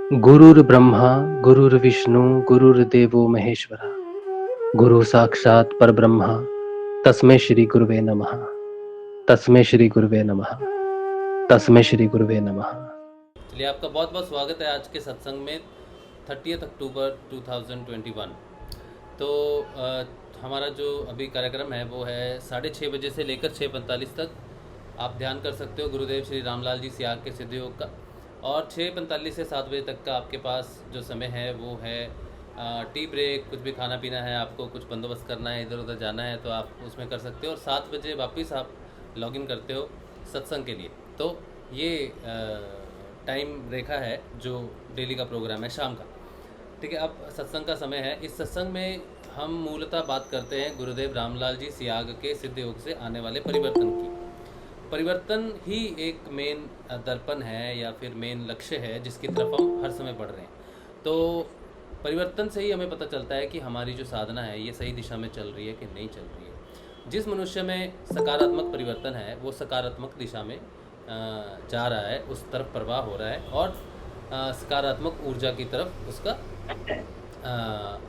गुरुर्ब्रह्मा गुरुर्विष्णु गुरुर्देवो महेश्वरा गुरु साक्षात् परब्रह्म तस्मै श्री गुरुवे नमः। तस्मै श्री गुरुवे नमः। तस्मै श्री गुरुवे नमः। चलिए, आपका बहुत बहुत स्वागत है आज के सत्संग में 30 अक्टूबर 2021। तो हमारा जो अभी कार्यक्रम है वो है 6:30 बजे से लेकर 6:45 तक। आप ध्यान कर सकते हो गुरुदेव श्री रामलाल जी सियाग के सिद्ध योग का। और 6:45 से 7 बजे तक का आपके पास जो समय है वो है टी ब्रेक, कुछ भी खाना पीना है, आपको कुछ बंदोबस्त करना है, इधर उधर जाना है तो आप उसमें कर सकते हो। और 7 बजे वापस आप लॉगिन करते हो सत्संग के लिए। तो ये टाइम रेखा है जो डेली का प्रोग्राम है शाम का। ठीक है, अब सत्संग का समय है। इस सत्संग में हम मूलतः बात करते हैं गुरुदेव रामलाल जी सियाग के सिद्ध योग से आने वाले परिवर्तन की। परिवर्तन ही एक मेन दर्पण है या फिर मेन लक्ष्य है जिसकी तरफ हम हर समय बढ़ रहे हैं। तो परिवर्तन से ही हमें पता चलता है कि हमारी जो साधना है ये सही दिशा में चल रही है कि नहीं चल रही है। जिस मनुष्य में सकारात्मक परिवर्तन है वो सकारात्मक दिशा में जा रहा है, उस तरफ प्रवाह हो रहा है और सकारात्मक ऊर्जा की तरफ उसका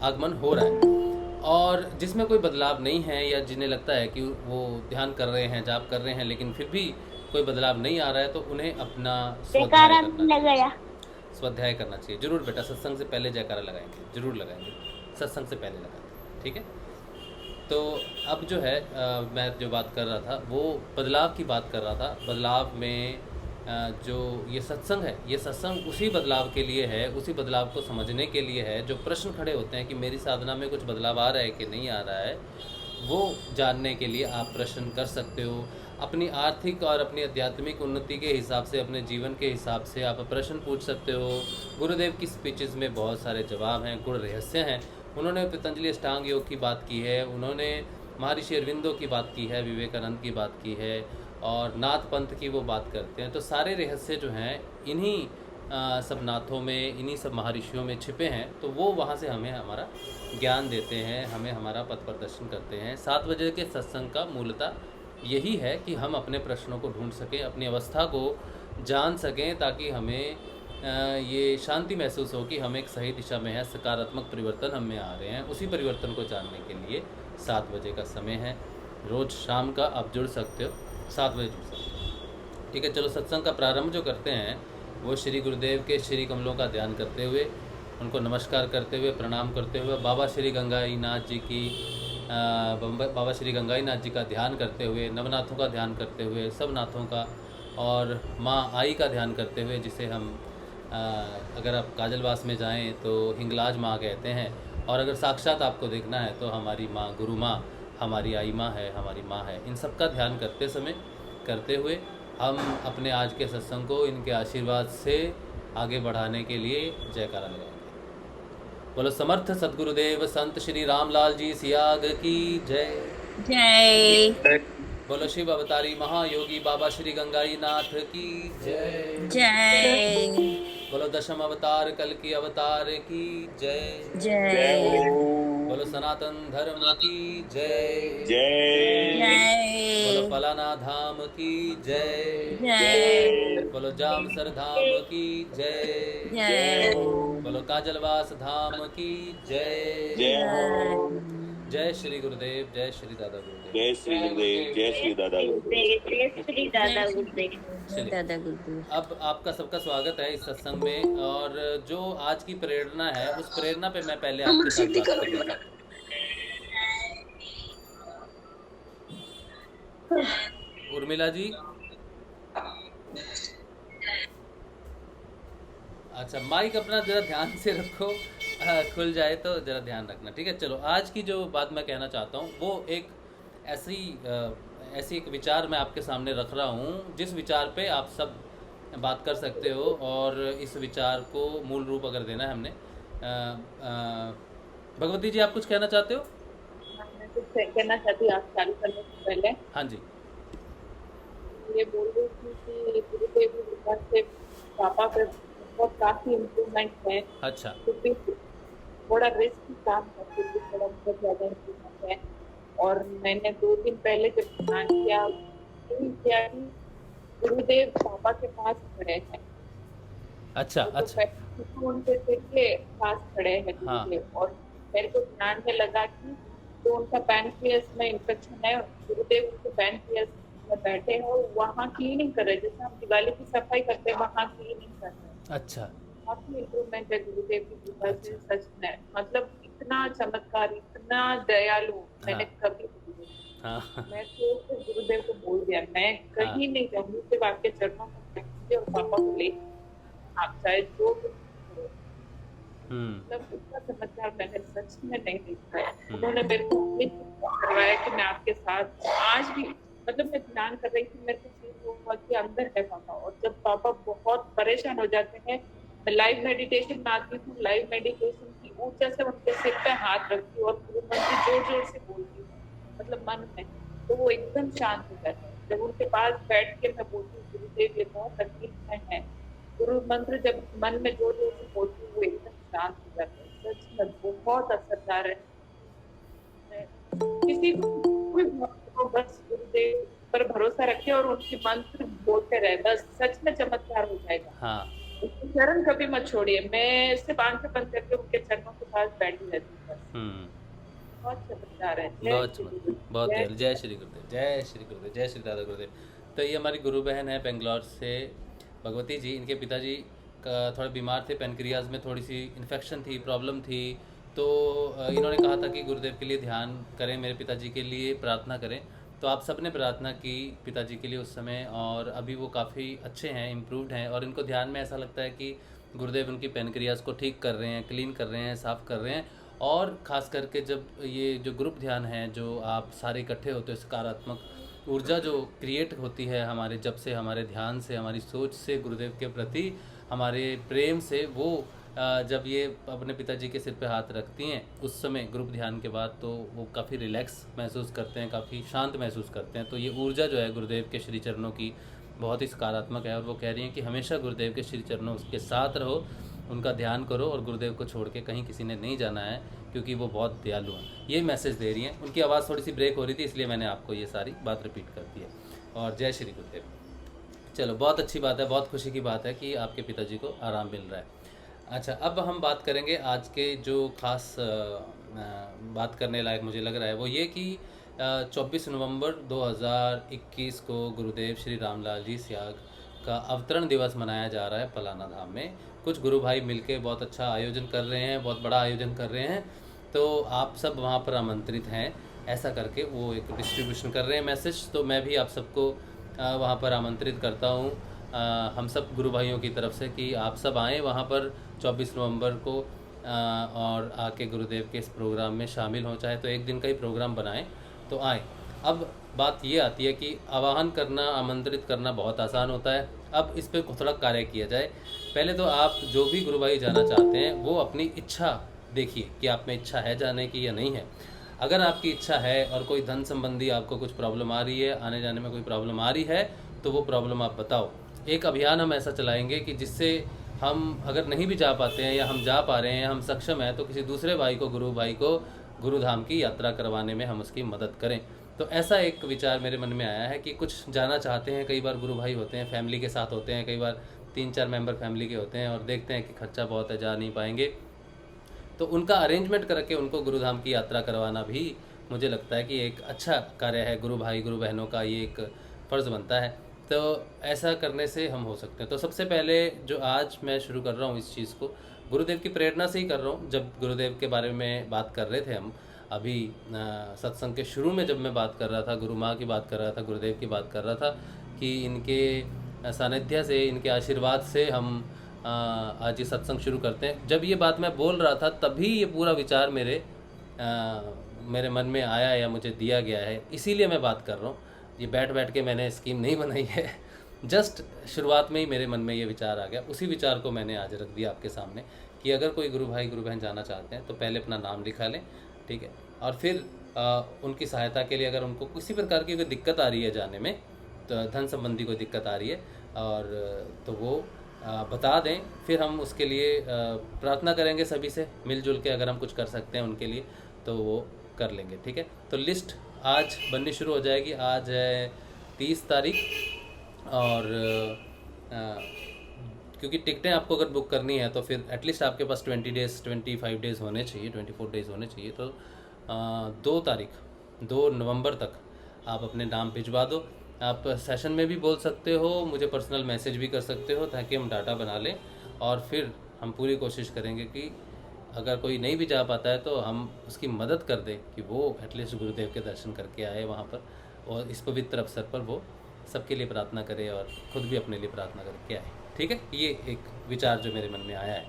आगमन हो रहा है। और जिसमें कोई बदलाव नहीं है या जिन्हें लगता है कि वो ध्यान कर रहे हैं, जाप कर रहे हैं, लेकिन फिर भी कोई बदलाव नहीं आ रहा है, तो उन्हें अपना स्वाध्याय करना चाहिए। स्वाध्याय करना चाहिए जरूर बेटा। सत्संग से पहले जयकारा लगाएंगे, जरूर लगाएंगे, सत्संग से पहले लगाते हैं, ठीक है। तो अब जो है मैं जो बात कर रहा था वो बदलाव की बात कर रहा था। बदलाव में जो ये सत्संग है, ये सत्संग उसी बदलाव के लिए है, उसी बदलाव को समझने के लिए है। जो प्रश्न खड़े होते हैं कि मेरी साधना में कुछ बदलाव आ रहा है कि नहीं आ रहा है, वो जानने के लिए आप प्रश्न कर सकते हो। अपनी आर्थिक और अपनी आध्यात्मिक उन्नति के हिसाब से, अपने जीवन के हिसाब से आप प्रश्न पूछ सकते हो। गुरुदेव की स्पीचेस में बहुत सारे जवाब हैं, गुण रहस्य हैं। उन्होंने पतंजलि अष्टांग योग की बात की है, उन्होंने महर्षि अरविंदो की बात की है, विवेकानंद की बात की है और नाथ पंथ की वो बात करते हैं। तो सारे रहस्य जो हैं इन्हीं सब नाथों में, इन्हीं सब महर्षियों में छिपे हैं। तो वो वहाँ से हमें हमारा ज्ञान देते हैं, हमें हमारा पथ प्रदर्शन करते हैं। 7 बजे के सत्संग का मूलतः यही है कि हम अपने प्रश्नों को ढूंढ सकें, अपनी अवस्था को जान सकें, ताकि हमें ये शांति महसूस हो कि हम एक सही दिशा में हैं, सकारात्मक परिवर्तन हम में आ रहे हैं। उसी परिवर्तन को जानने के लिए 7 बजे का समय है। रोज़ शाम का आप जुड़ सकते हो, 7 बजे जुड़ सकते हो, ठीक है। चलो, सत्संग का प्रारंभ जो करते हैं वो श्री गुरुदेव के श्री कमलों का ध्यान करते हुए, उनको नमस्कार करते हुए, प्रणाम करते हुए, बाबा श्री गंगाई नाथ जी की बाबा श्री गंगाई नाथ जी का ध्यान करते हुए, नवनाथों का ध्यान करते हुए, सब नाथों का, और माँ आई का ध्यान करते हुए, जिसे हम अगर आप काजलवास में जाएं तो हिंगलाज माँ कहते हैं, और अगर साक्षात आपको देखना है तो हमारी माँ गुरु माँ, हमारी आई माँ है, हमारी माँ है। इन सब का ध्यान करते हुए हम अपने आज के सत्संग को इनके आशीर्वाद से आगे बढ़ाने के लिए जयकारा लगाएंगे। बोलो समर्थ सद्गुरुदेव संत श्री रामलाल जी सियाग की जय। जय बोलो शिव अवतारी महायोगी बाबा श्री गंगाई नाथ की जय। जय बोलो दशम अवतार कल की अवतार की जय। जय बोलो सनातन धर्म की जय। जय बोलो पलाना धाम की जय। जय बोलो जामसर धाम की जय। जय बोलो काजलवास धाम की जय। जय श्री गुरुदेव, जय श्री दादा गुरुदेव, जय श्री गुरुदेव, जय श्री दादा गुरुदेव। जय श्री दादा गुरुदेव। चलिए, दादा गुरुदेव। अब आपका सबका स्वागत है इस सत्संग में। और जो आज की प्रेरणा है उस प्रेरणा पे मैं पहले आपके साथ बात करना चाहता हूँ। उर्मिला जी, अच्छा, माइक अपना ज़रा ध्यान से रखो, खुल जाए तो ज़रा ध्यान रखना, ठीक है। चलो, आज की जो बात मैं कहना चाहता हूँ वो एक ऐसी एक विचार मैं आपके सामने रख रहा हूँ जिस विचार पे आप सब बात कर सकते हो। और इस विचार को मूल रूप अगर देना है हमने, भगवती जी आप कुछ कहना चाहते हो? मैं कुछ कहना चाहती हूँ आप चालू करने से पहले। हाँ जी। ये बोल रही थी कि गुरुदेव की कृपा से पापा पे बहुत काफी इम्प्रूवमेंट है। अच्छा, तो भी थोड़ा रिस्क काम है, फिर भी थोड़ा बहुत ज्यादा इम्प्रूवमेंट है। और मैंने 2 दिन पहले जब ध्यान किया कि गुरुदेव पापा के पास खड़े हैं अच्छा तो अच्छा। तो उनके सिर के पास खड़े हैं हाँ गुरुदेव, और मेरे को ध्यान में लगा कि जो उनका पैनक्रियास में इन्फेक्शन है, गुरुदेव उनके पैनक्रियास में बैठे हो, वहाँ क्लीनिंग कर रहे, जैसे हम दिवाली की सफाई करते हैं वहाँ क्लीनिंग कर रहे हैं। अच्छा काफी इम्प्रूवमेंट है गुरुदेव की कृपा से, अच्छा। सच में। मतलब इतना चमत्कार, इतना दयालु मैंने हाँ कभी नहीं देखा। हाँ मैं तो सिर्फ गुरुदेव को बोल दिया, मैं हाँ। कहीं नहीं जाऊंगी, सिर्फ आपके चरणों में बैठूंगी और पापा को ले, आप चाहे जो कुछ करो। मतलब इतना चमत्कार मैंने सच में नहीं देखा है। उन्होंने मेरे को करवाया कि मैं आपके साथ आज भी, मतलब मैं ध्यान कर रही थी, मेरे को फील हुआ कि अंदर है पापा। और जब पापा बहुत परेशान हो जाते हैं, मैं लाइव मेडिटेशन में आती हूँ, लाइव मेडिटेशन की ऊर्जा से उनके सिर पे हाथ रखती हूँ और गुरु मंत्र जोर जोर से बोलती हूँ, मतलब मन में, तो वो एकदम शांत हो जाते हैं। जब उनके पास बैठ के मैं बोलती हूँ गुरुदेव ये बहुत तकलीफ में है, गुरु मंत्र जब मन में जोर जोर से बोलती हूँ वो एकदम शांत हो जाता है। सच में बहुत असरदार है। किसी को भी बस गुरुदेव पर भरोसा रखे और उनके मंत्र बोलते रहे, बस सच में चमत्कार हो जाएगा। हाँ उनके चरण कभी मत छोड़िए। मैं सिर्फ आंखें बंद करके उनके चरणों के पास बैठी रहती हूँ बस। बहुत चमत्कार है। जय बहुत श्री चमत्कार, गुरुदेव, बहुत जय दयालु। जय श्री गुरुदेव, जय श्री गुरुदेव, जय श्री दादा गुरुदेव। तो ये हमारी गुरु बहन है बेंगलोर से, भगवती जी। इनके पिताजी का थोड़े बीमार थे, पेनक्रियाज में थोड़ी सी इन्फेक्शन थी, प्रॉब्लम थी। तो इन्होंने कहा था कि गुरुदेव के लिए ध्यान करें, मेरे पिताजी के लिए प्रार्थना करें। तो आप सब ने प्रार्थना की पिताजी के लिए उस समय, और अभी वो काफ़ी अच्छे हैं, इम्प्रूव्ड हैं। और इनको ध्यान में ऐसा लगता है कि गुरुदेव उनकी पेनक्रियाज को ठीक कर रहे हैं, क्लीन कर रहे हैं, साफ़ कर रहे हैं। और ख़ास करके जब ये जो ग्रुप ध्यान है, जो आप सारे इकट्ठे होते हो, सकारात्मक ऊर्जा जो क्रिएट होती है हमारे जब से, हमारे ध्यान से, हमारी सोच से, गुरुदेव के प्रति हमारे प्रेम से, वो जब ये अपने पिताजी के सिर पे हाथ रखती हैं उस समय ग्रुप ध्यान के बाद, तो वो काफ़ी रिलैक्स महसूस करते हैं, काफ़ी शांत महसूस करते हैं। तो ये ऊर्जा जो है गुरुदेव के श्री चरणों की बहुत ही सकारात्मक है। और वो कह रही हैं कि हमेशा गुरुदेव के श्री चरणों के साथ रहो, उनका ध्यान करो, और गुरुदेव को छोड़ के कहीं किसी ने नहीं जाना है, क्योंकि वो बहुत दयालु हैं। ये मैसेज दे रही हैं। उनकी आवाज़ थोड़ी सी ब्रेक हो रही थी, इसलिए मैंने आपको ये सारी बात रिपीट कर दी है। और जय श्री गुरुदेव। चलो, बहुत अच्छी बात है, बहुत खुशी की बात है कि आपके पिताजी को आराम मिल रहा है। अच्छा, अब हम बात करेंगे आज के जो ख़ास बात करने लायक मुझे लग रहा है, वो ये कि 24 नवंबर 2021 को गुरुदेव श्री रामलाल जी सियाग का अवतरण दिवस मनाया जा रहा है पलाना धाम में। कुछ गुरु भाई मिलके बहुत अच्छा आयोजन कर रहे हैं, बहुत बड़ा आयोजन कर रहे हैं। तो आप सब वहाँ पर आमंत्रित हैं, ऐसा करके वो एक डिस्ट्रीब्यूशन कर रहे हैं मैसेज। तो मैं भी आप सबको वहाँ पर आमंत्रित करता हूँ, हम सब गुरु भाइयों की तरफ से, कि आप सब आएँ वहाँ पर 24 नवंबर को, और आके गुरुदेव के इस प्रोग्राम में शामिल हों। चाहे तो एक दिन का ही प्रोग्राम बनाएं तो आएँ। अब बात ये आती है कि आवाहन करना, आमंत्रित करना बहुत आसान होता है। अब इस पर थोड़ा कार्य किया जाए। पहले तो आप जो भी गुरु भाई जाना चाहते हैं वो अपनी इच्छा देखिए कि आप में इच्छा है जाने की या नहीं है। अगर आपकी इच्छा है और कोई धन संबंधी आपको कुछ प्रॉब्लम आ रही है, आने जाने में कोई प्रॉब्लम आ रही है, तो वो प्रॉब्लम आप बताओ। एक अभियान हम ऐसा चलाएंगे कि जिससे हम अगर नहीं भी जा पाते हैं, या हम जा पा रहे हैं, या हम सक्षम हैं, तो किसी दूसरे भाई को, गुरु भाई को गुरुधाम की यात्रा करवाने में हम उसकी मदद करें। तो ऐसा एक विचार मेरे मन में आया है कि कुछ जाना चाहते हैं। कई बार गुरु भाई होते हैं, फैमिली के साथ होते हैं, कई बार 3-4 मेंबर फैमिली के होते हैं, और देखते हैं कि खर्चा बहुत है, जा नहीं पाएंगे, तो उनका अरेंजमेंट करके उनको गुरुधाम की यात्रा करवाना भी मुझे लगता है कि एक अच्छा कार्य है। गुरु भाई, गुरु बहनों का ये एक फ़र्ज़ बनता है। तो ऐसा करने से हम हो सकते हैं। तो सबसे पहले जो आज मैं शुरू कर रहा हूँ इस चीज़ को, गुरुदेव की प्रेरणा से ही कर रहा हूँ। जब गुरुदेव के बारे में बात कर रहे थे हम अभी सत्संग के शुरू में, जब मैं बात कर रहा था, गुरु माँ की बात कर रहा था, गुरुदेव की बात कर रहा था, कि इनके सानिध्य से, इनके आशीर्वाद से हम आज ये सत्संग शुरू करते हैं। जब ये बात मैं बोल रहा था, तभी ये पूरा विचार मेरे मन में आया, या मुझे दिया गया है, इसीलिए मैं बात कर रहा हूँ। ये बैठ के मैंने स्कीम नहीं बनाई है, जस्ट शुरुआत में ही मेरे मन में ये विचार आ गया। उसी विचार को मैंने आज रख दिया आपके सामने, कि अगर कोई गुरु भाई, गुरु बहन जाना चाहते हैं तो पहले अपना नाम लिखा लें, ठीक है। और फिर उनकी सहायता के लिए, अगर उनको किसी प्रकार की कोई दिक्कत आ रही है जाने में, तो धन संबंधी कोई दिक्कत आ रही है, और तो वो बता दें। फिर हम उसके लिए प्रार्थना करेंगे सभी से मिलजुल के। अगर हम कुछ कर सकते हैं उनके लिए तो वो कर लेंगे, ठीक है। तो लिस्ट आज बननी शुरू हो जाएगी। आज है 30 तारीख, और क्योंकि टिकटें आपको अगर बुक करनी है तो फिर एटलीस्ट आपके पास 20 डेज़ 25 डेज़ होने चाहिए, 24 डेज़ होने चाहिए। तो 2 नवंबर तक आप अपने नाम भिजवा दो। आप सेशन में भी बोल सकते हो, मुझे पर्सनल मैसेज भी कर सकते हो, ताकि हम डाटा बना लें और फिर हम पूरी कोशिश करेंगे कि अगर कोई नहीं भी जा पाता है तो हम उसकी मदद कर दें कि वो एटलीस्ट गुरुदेव के दर्शन करके आए वहाँ पर, और इस पवित्र अवसर पर वो सबके लिए प्रार्थना करे और खुद भी अपने लिए प्रार्थना करके आए। ठीक है, ये एक विचार जो मेरे मन में आया है।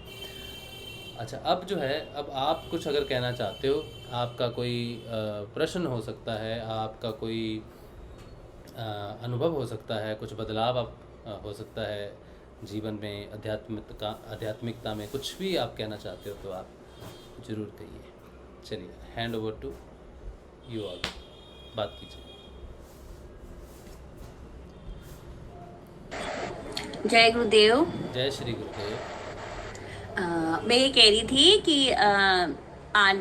अच्छा, अब जो है, अब आप कुछ अगर कहना चाहते हो, आपका कोई प्रश्न हो सकता है, आपका कोई अनुभव हो सकता है, कुछ बदलाव आप हो सकता है जीवन में, आध्यात्मिकता में, कुछ भी आप कहना चाहते हो तो आप ज़रूर कहिए। चलिए, hand over to you all, बात कीजिए। जय गुरुदेव। जय श्री गुरुदेव। मैं ये कह रही थी कि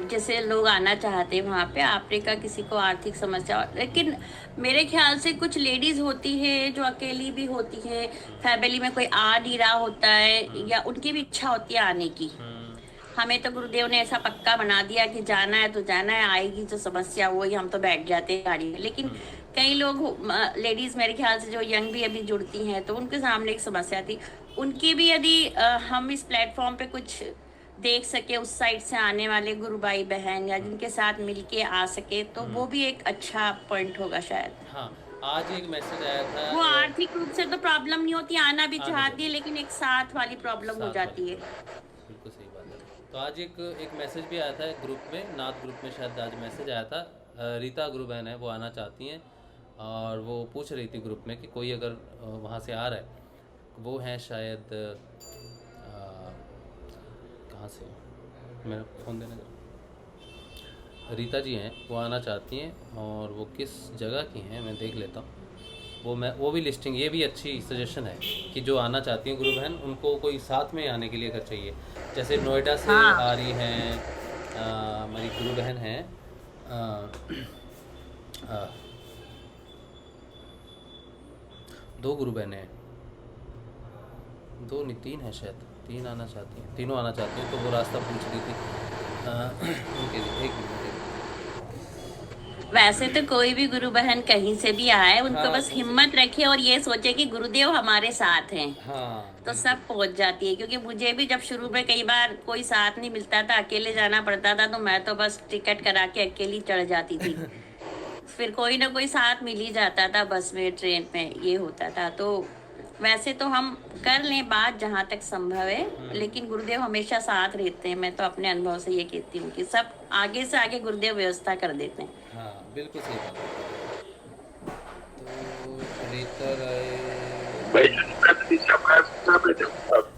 जैसे लोग आना चाहते हैं वहाँ पे, आपने का किसी को आर्थिक समस्या, लेकिन मेरे ख्याल से कुछ लेडीज होती है जो अकेली भी होती है, फैमिली में कोई आ नहीं रहा होता है, या उनकी भी इच्छा होती है आने की। हमें तो गुरुदेव ने ऐसा पक्का बना दिया कि जाना है तो जाना है, आएगी जो समस्या वही, हम तो बैठ जाते हैं गाड़ी में। लेकिन कई लोग, लेडीज मेरे ख्याल से जो यंग भी अभी जुड़ती हैं, तो उनके सामने एक समस्या थी। उनकी भी यदि हम इस प्लेटफॉर्म पे कुछ देख सके, उस साइड से आने वाले गुरु भाई बहन या जिनके साथ मिलके आ सके, तो वो भी एक अच्छा पॉइंट होगा शायद। हाँ, आज एक मैसेज आया था। वो आर्थिक रूप से तो प्रॉब्लम नहीं होती, आना भी चाहती है, लेकिन एक साथ वाली प्रॉब्लम हो जाती है। बिल्कुल सही बात है। तो आज एक मैसेज भी आया था ग्रुप में, नाथ ग्रुप में शायद आज मैसेज आया था। रीता गुरु बहन है, वो आना चाहती हैं और वो पूछ रही थी ग्रुप में कि कोई अगर वहाँ से आ रहा है। वो हैं शायद, कहाँ से, मेरा फ़ोन देने का, रीता जी हैं, वो आना चाहती हैं, और वो किस जगह की हैं मैं देख लेता हूँ। वो भी लिस्टिंग, ये भी अच्छी सजेशन है कि जो आना चाहती हैं गुरु बहन, उनको कोई साथ में आने के लिए अगर चाहिए, जैसे नोएडा से आ रही हैं हमारी गुरु बहन हैं, 2 गुरु बहनें हैं, 2 नहीं 3 है शायद, 3 आना चाहती हैं, तीनों आना चाहती हैं। तो वो रास्ता पूछ रही थी उनके लिए। एक मिनट। वैसे तो कोई भी गुरु बहन कहीं से भी आए, उनको हाँ, बस हिम्मत रखे और ये सोचे कि गुरुदेव हमारे साथ हैं, हाँ, तो सब पहुंच जाती है। क्योंकि मुझे भी जब शुरू में कई बार कोई साथ नहीं मिलता था, अकेले जाना पड़ता था, तो मैं तो बस टिकट करा के अकेली चढ़ जाती थी। फिर कोई ना कोई साथ मिल ही जाता था, बस में, ट्रेन में, ये होता था। तो वैसे तो हम कर लें बात जहाँ तक संभव है, लेकिन गुरुदेव हमेशा साथ रहते हैं। मैं तो अपने अनुभव से ये कहती हूँ कि सब आगे से आगे गुरुदेव व्यवस्था कर देते हैं। हाँ, बिल्कुल सही बात है। तो रीता राय,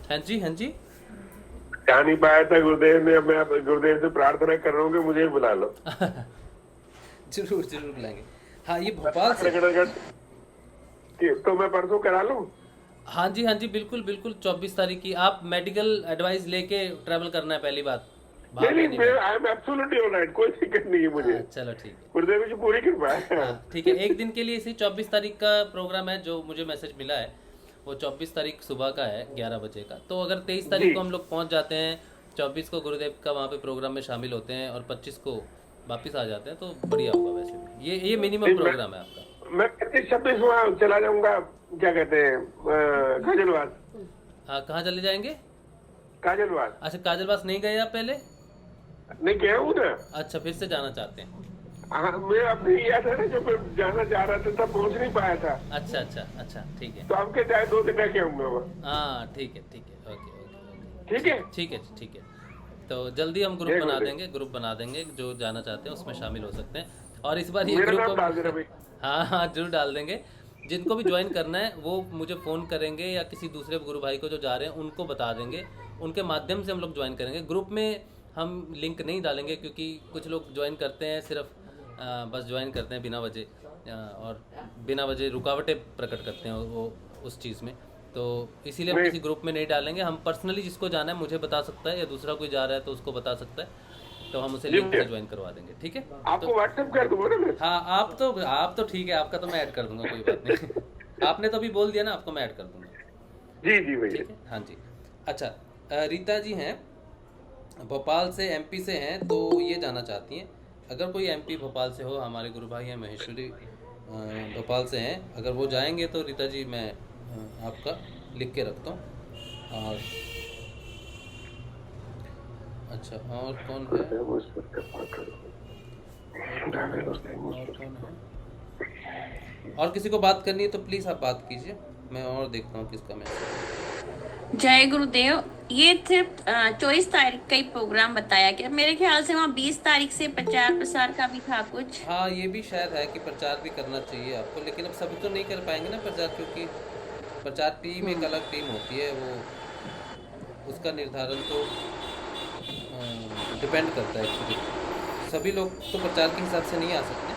हाँ जी, हाँ जी, जा नहीं पाया था गुरुदेव ने, मैं गुरुदेव से प्रार्थना कर रहा हूँ कि मुझे बुला लो। जरूर जरूर बुलाएंगे। हाँ, ये भोपाल से, तो मैं परसों करा लूँ? हाँ जी, हाँ जी, बिल्कुल बिल्कुल। 24 तारीख की आप मेडिकल एडवाइस लेके ट्रैवल करना है, पहली बात। नहीं, आई एम एब्सोल्युटली ऑलराइट, कोई दिक्कत नहीं है मुझे। चलो ठीक है, गुरुदेव की पूरी कृपा है। ठीक है। एक दिन के लिए इसी 24 तारीख का प्रोग्राम है, जो मुझे मैसेज मिला है वो 24 तारीख सुबह का है, 11 बजे का। तो अगर 23 तारीख को हम लोग पहुंच जाते हैं, 24 को गुरुदेव का वहाँ पे प्रोग्राम में शामिल होते हैं और 25 को वापस आ जाते हैं, तो बढ़िया होगा। वैसे भी ये मिनिमम प्रोग्राम है आपका। मैं 25-26 वहाँ चला जाऊंगा, क्या कहते हैं, काजलवास। हाँ, कहाँ चले जाएंगे? काजलवास। अच्छा, काजलवास नहीं गए आप पहले? नहीं गया हूँ ना। अच्छा, फिर से जाना चाहते हैं? हाँ, मैं अपने गया था ना, जब मैं जाना चाह रहा था तब पहुँच नहीं पाया था। अच्छा अच्छा अच्छा, ठीक है। तो आपके चाहे 2 दिन रह के आऊंगा वहाँ। हाँ, ठीक है, ओके ओके, ठीक है, ठीक है। तो जल्दी हम ग्रुप बना देंगे, जो जाना चाहते हैं उसमें शामिल हो सकते हैं। और इस बार ये ग्रुप, हाँ जरूर डाल देंगे। जिनको भी ज्वाइन करना है वो मुझे फ़ोन करेंगे, या किसी दूसरे गुरु भाई को जो जा रहे हैं उनको बता देंगे, उनके माध्यम से हम लोग ज्वाइन करेंगे। ग्रुप में हम लिंक नहीं डालेंगे, क्योंकि कुछ लोग ज्वाइन करते हैं सिर्फ बस ज्वाइन करते हैं बिना वजह, और बिना वजह रुकावटें प्रकट करते हैं वो उस चीज़ में। तो इसीलिए हम किसी ग्रुप में नहीं डालेंगे। हम पर्सनली जिसको जाना है मुझे बता सकता है, या दूसरा कोई जा रहा है तो उसको बता सकता है, तो हम उसे लिंक से ज्वाइन करवा देंगे। ठीक है, आपको व्हाट्सएप कर दूंगा ना मैं। हाँ, आप तो ठीक है, आपका तो मैं ऐड कर दूंगा, कोई बात नहीं। आपने तो अभी बोल दिया ना, आपको मैं ऐड कर दूंगा। जी जी भैया। ठीक है, हाँ जी। अच्छा, रीता जी हैं भोपाल से, एमपी से हैं, तो ये जानना चाहती हैं अगर कोई एमपी भोपाल से हो, हमारे गुरु भाई हैं महेश्वरी भोपाल से हैं, अगर वो जाएंगे तो रीता जी मैं आपका लिख के रखता हूँ। और अच्छा, और कौन है, और कौन है, और किसी को बात करनी है तो प्लीज़ आप बात कीजिए, मैं और देखता हूँ किसका मैसेज। जय गुरुदेव। ये सिर्फ 24 तारीख का ही प्रोग्राम बताया गया, मेरे ख्याल से वहाँ 20 तारीख से प्रचार प्रसार का भी था कुछ। हाँ, ये भी शायद है कि प्रचार भी करना चाहिए आपको, लेकिन अब सभी तो नहीं कर पाएंगे ना प्रचार, क्योंकि प्रचार टीम एक अलग टीम होती है, वो उसका निर्धारण तो डिपेंड करता है एक्चुअली, सभी लोग तो प्रचार के हिसाब से नहीं आ सकते,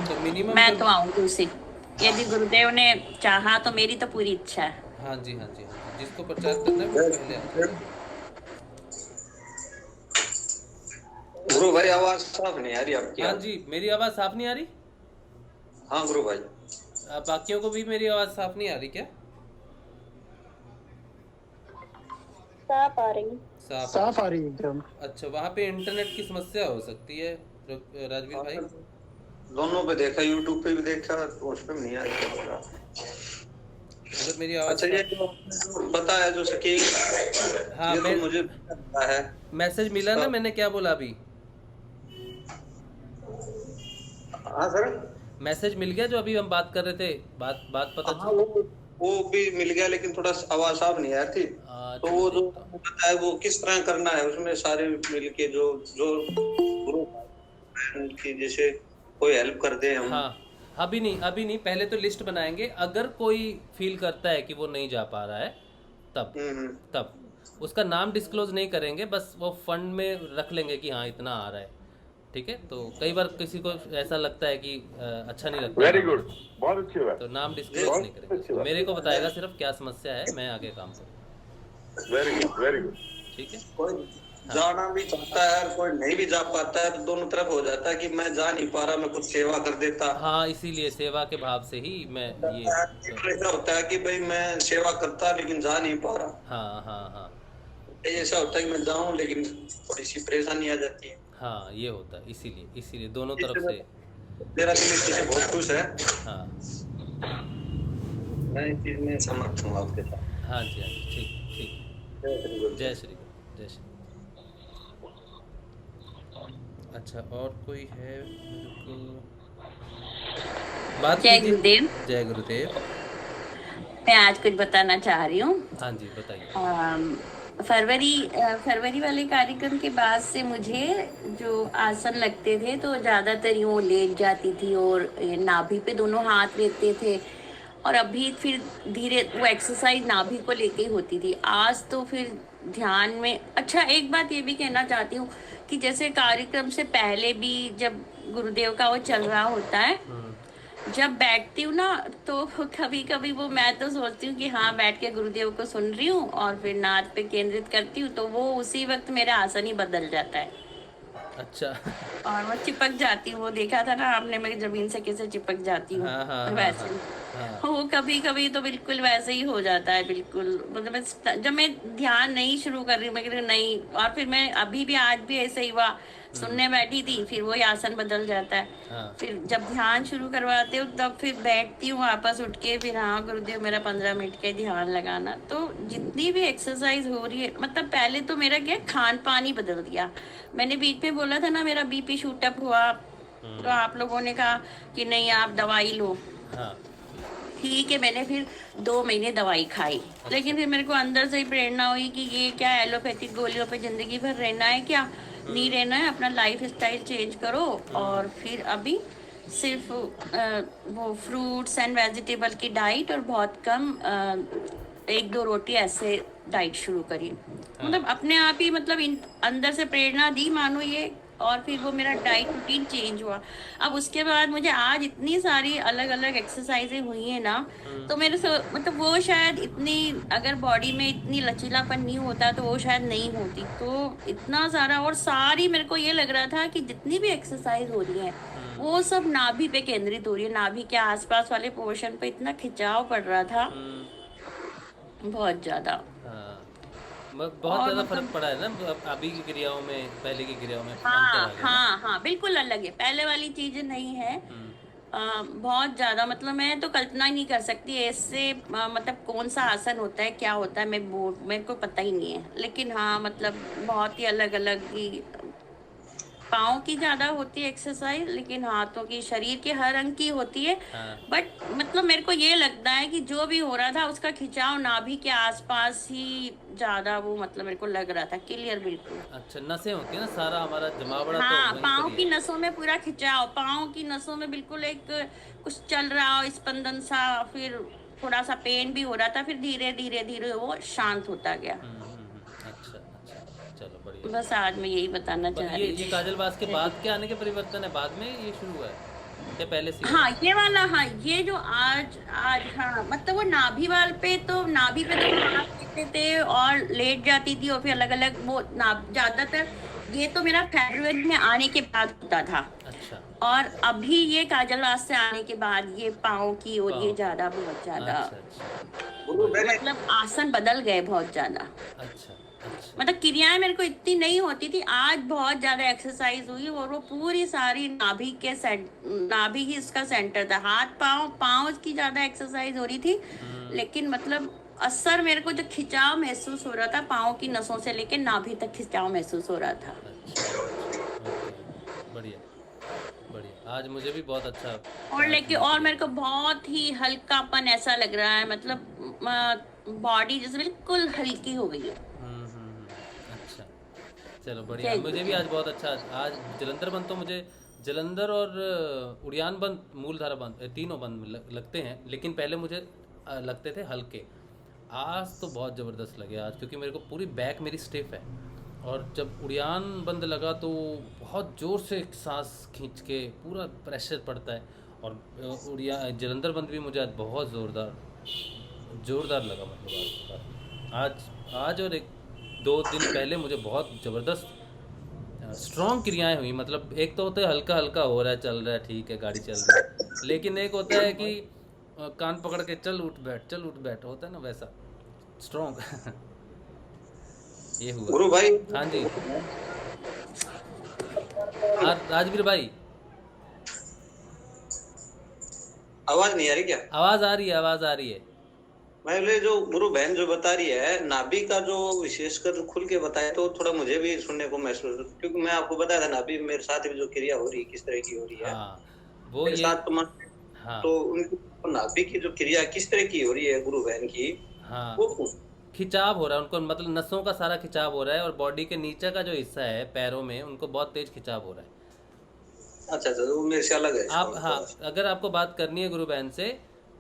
तो मिनिमम मैं तो आऊंगी उसे, यदि गुरुदेव ने चाहा तो, मेरी तो पूरी इच्छा है। हाँ जी, हाँ जी, हाँ जी, जिसको प्रचार करना है वो पहले आ जाए। गुरु भाई आवाज साफ नहीं आ रही आपकी। हाँ जी, मेरी आवाज़ साफ नहीं आ रही? हाँ गुरु भाई। बाकियों को भी मेरी आवाज़ साफ नहीं आ रही क्या? साफ आ रही, साफ आ रही है एकदम। अच्छा, वहाँ पे इंटरनेट की समस्या हो सकती है राजवीर भाई। दोनों पे देखा, यूट्यूब पे भी देखा, उस पे नहीं आया। अगर मेरी आवाज़ अच्छा, ये जो बताया जो सकी, हाँ, ये तो मुझे पता है। मैसेज मिला ना, मैंने क्या बोला अभी? हाँ सर, मैसेज मिल गया जो अभी हम बात कर रहे थे, बात पता हाँ, वो भी मिल गया, लेकिन थोड़ा आवाज साफ नहीं आ रही थी। तो वो जो बताया वो किस तरह करना है, उसमें सारे मिलके जो गुरु की जैसे कोई हेल्प कर दे हम। हाँ, अभी नहीं, पहले तो लिस्ट बनाएंगे, अगर कोई फील करता है कि वो नहीं जा पा रहा है तब उसका नाम डिस्क्लोज नहीं करेंगे, बस वो फंड में रख लेंगे कि हाँ इतना आ रहा है, ठीक है। तो कई बार किसी को ऐसा लगता है कि अच्छा नहीं लगता, वेरी गुड, बहुत अच्छी बात, तो नाम डिस्क्लोज नहीं करेंगे, तो मेरे को बताएगा सिर्फ क्या समस्या है, मैं आगे काम करूँ। वेरी गुड, ठीक है। कोई जाना भी चाहता है, कोई नहीं भी जा पाता है, तो दोनों तरफ हो जाता है कि मैं जा नहीं पा रहा, मैं कुछ सेवा कर देता। हाँ, इसीलिए सेवा के भाव से ही मैं ये ऐसा होता है कि भाई मैं सेवा करता लेकिन जा नहीं पा रहा। हाँ हाँ हाँ, ऐसा होता है कि मैं जाऊं लेकिन थोड़ी सी परेशानी आ जाती है। हाँ, ये होता है, इसीलिए दोनों तरफ से। मेरा दिल इस चीज से बहुत खुश है। हाँ, मैं इस चीज में समर्थ हूँ आपके साथ। हाँ जी, हाँ जी, ठीक, जय श्री गुरु, जय श्री। अच्छा, और कोई है बात? जय गुरुदेव। जय गुरुदेव। मैं आज कुछ बताना चाह रही हूँ। हाँ जी, बताइए। फरवरी वाले कार्यक्रम के बाद से मुझे जो आसन लगते थे तो ज़्यादातर यूँ लेट जाती थी और नाभि पे दोनों हाथ लेते थे, और अभी फिर धीरे वो एक्सरसाइज नाभि को लेके ही होती थी। आज तो फिर ध्यान में। अच्छा, एक बात ये भी कहना चाहती हूँ कि जैसे कार्यक्रम से पहले भी जब गुरुदेव का वो चल रहा होता है, जब बैठती हूँ ना तो कभी कभी वो मैं तो सोचती हूँ कि हाँ बैठ के गुरुदेव को सुन रही हूँ, और फिर नाद पे केंद्रित करती हूँ तो वो उसी वक्त मेरा आसन ही बदल जाता है। अच्छा। और वो चिपक जाती हूँ, वो देखा था ना आपने, मैं जमीन से कैसे चिपक जाती हूँ। हाँ, वैसे वो कभी कभी तो बिल्कुल वैसे ही हो जाता है, बिल्कुल। मतलब जब मैं ध्यान नहीं शुरू कर रही, मैं नहीं, और फिर मैं अभी भी आज भी ऐसे ही हुआ, सुनने बैठी थी, फिर वो आसन बदल जाता है। फिर जब ध्यान शुरू करवाते हो तब फिर बैठती हूँ वापस उठ के, फिर हाँ गुरुदेव मेरा 15 मिनट का ध्यान लगाना। तो जितनी भी एक्सरसाइज हो रही है, मतलब पहले तो मेरा क्या खान पान ही बदल दिया। मैंने बीच में बोला था ना मेरा बीपी शूट अप हुआ, तो आप लोगों ने कहा कि नहीं आप दवाई लो। ठीक है, मैंने फिर 2 महीने दवाई खाई, लेकिन फिर मेरे को अंदर से ही प्रेरणा हुई कि ये क्या एलोपैथिक गोलियों पे जिंदगी भर रहना है क्या? नहीं रहना है, अपना लाइफ स्टाइल चेंज करो। और फिर अभी सिर्फ वो फ्रूट्स एंड वेजिटेबल की डाइट और बहुत कम 1-2 रोटी ऐसे डाइट शुरू करी। मतलब अपने आप ही, मतलब अंदर से प्रेरणा दी मानो ये, और फिर वो मेरा डाइट रूटीन चेंज हुआ। अब उसके बाद मुझे आज इतनी सारी अलग अलग एक्सरसाइजें हुई हैं ना, तो मेरे से मतलब वो शायद इतनी, अगर बॉडी में इतनी लचीलापन नहीं होता तो वो शायद नहीं होती। तो इतना सारा, और सारी मेरे को ये लग रहा था कि जितनी भी एक्सरसाइज हो रही है वो सब नाभि पे केंद्रित हो रही है। नाभि के आसपास वाले पोर्शन पे इतना खिंचाव पड़ रहा था बहुत ज्यादा। हाँ, बहुत और ज़्यादा फर्क मतलब पड़ा है ना अभी की क्रियाओं में, पहले की क्रियाओं में अंतर हाँ आ गया ना। हाँ हाँ, बिल्कुल अलग है, पहले वाली चीजें नहीं है। हम्म। बहुत ज्यादा, मतलब मैं तो कल्पना ही नहीं कर सकती ऐसे। मतलब कौन सा आसन होता है, क्या होता है, मेरे को पता ही नहीं है, लेकिन हाँ मतलब बहुत ही अलग अलग ही। पाँव की ज्यादा होती है एक्सरसाइज, लेकिन हाथों की, शरीर के हर अंग की होती है। हाँ। बट मतलब मेरे को ये लगता है कि जो भी हो रहा था उसका खिंचाव नाभि के आसपास ही ज्यादा, वो मतलब मेरे को लग रहा था क्लियर बिल्कुल। अच्छा, नसें होती है ना, सारा हमारा जमावड़ा तो हाँ, वहीं पर पाँव ही की है। नसों में पूरा खिंचाव, पाँव की नसों में बिल्कुल एक कुछ चल रहा हो, स्पंदन सा, फिर थोड़ा सा पेन भी हो रहा था, फिर धीरे धीरे धीरे वो शांत होता गया। अच्छा अच्छा, चलो बढ़िया। बस आज मैं यही बताना चाह ये रही ये थी। काजलवास के बाद के आने के परिवर्तन है, बाद में ये शुरू हुआ है या पहले से ही हो रहा हाँ, है? ये वाला, हाँ ये जो आज आज हाँ मतलब वो नाभि वाल पे, तो नाभि पे तो मैं हाथ लेते थे और लेट जाती थी, और फिर अलग अलग वो नाभ ज्यादातर। ये तो मेरा फेब्रुअरी में आने के बाद होता था। अच्छा। और अभी ये काजलवास से आने के बाद ये पाँव की, और ये पाँव की। ज्यादा, बहुत ज्यादा, अच्छा अच्छा, गुरु बढ़िया। मैंने मतलब आसन बदल गए बहुत ज्यादा। अच्छा अच्छा। मतलब क्रियाएं मेरे को इतनी नहीं होती थी, आज बहुत ज्यादा एक्सरसाइज हुई, और वो पूरी सारी नाभि ही इसका सेंटर था। हाथ पाँव, पाँव की ज्यादा एक्सरसाइज हो रही थी, लेकिन मतलब असर मेरे को जो खिंचाव महसूस हो रहा था, पाँव की नसों से लेके नाभि तक खिंचाव महसूस हो रहा था। अच्छा अच्छा, ओके, बढ़िया बढ़िया। आज मुझे भी बहुत अच्छा और लेकिन फील और किया मेरे को है। बहुत ही हल्कापन ऐसा लग रहा है, मतलब बॉडी जैसे बिल्कुल हल्की हो गई है। अच्छा, चलो बढ़िया। जय मुझे भी गुरुदेव। आज बहुत अच्छा, आज जलंधर बंद तो मुझे, जलंधर और उड़ियान बंद, मूलधारा बंद, तीनों बंद लगते हैं, लेकिन पहले मुझे लगते थे हल्के। आज तो बहुत ज़बरदस्त लगे आज, क्योंकि मेरे को पूरी बैक मेरी स्टिफ है, और जब उड़ियान बंद लगा तो बहुत ज़ोर से एक सांस खींच के पूरा प्रेशर पड़ता है। और जलंधर बंद भी मुझे आज बहुत ज़ोरदार ज़ोरदार लगा, मतलब आज आज और एक दो दिन पहले मुझे बहुत ज़बरदस्त स्ट्रॉन्ग क्रियाएं हुई। मतलब एक तो होता है हल्का हल्का हो रहा है, चल रहा है, ठीक है, गाड़ी चल रही है, लेकिन एक होता है कि कान पकड़ के चल उठ बैठ, चल उठ बैठ, होता है ना वैसा स्ट्रॉन्ग। ये हुआ। गुरु भाई हाँ जी। हाँ राजवीर भाई, आवाज नहीं आ रही क्या? आवाज़ आ रही है, आवाज़ आ रही है। मैं बोले जो गुरु बहन जो बता रही है नाभि का, जो विशेषकर जो खुल के बताया, तो थोड़ा मुझे भी सुनने को महसूस, क्योंकि मैं आपको बताया था नाभि मेरे साथ भी जो क्रिया हो रही है किस तरह की हो रही है हाँ, वो मेरे ये, साथ, तो हाँ तो उनकी नाभि की जो क्रिया किस तरह की हो रही है गुरु बहन की, हाँ, वो पूछ। खिंचाव हो रहा है उनको, मतलब नसों का सारा खिंचाव हो रहा है, और बॉडी के नीचे का जो हिस्सा है पैरों में, उनको बहुत तेज खिंचाव हो रहा है। अच्छा अच्छा, वो मेरे से अलग है इसका आप, हाँ, थोड़ा सा। अगर आपको बात करनी है गुरु बहन से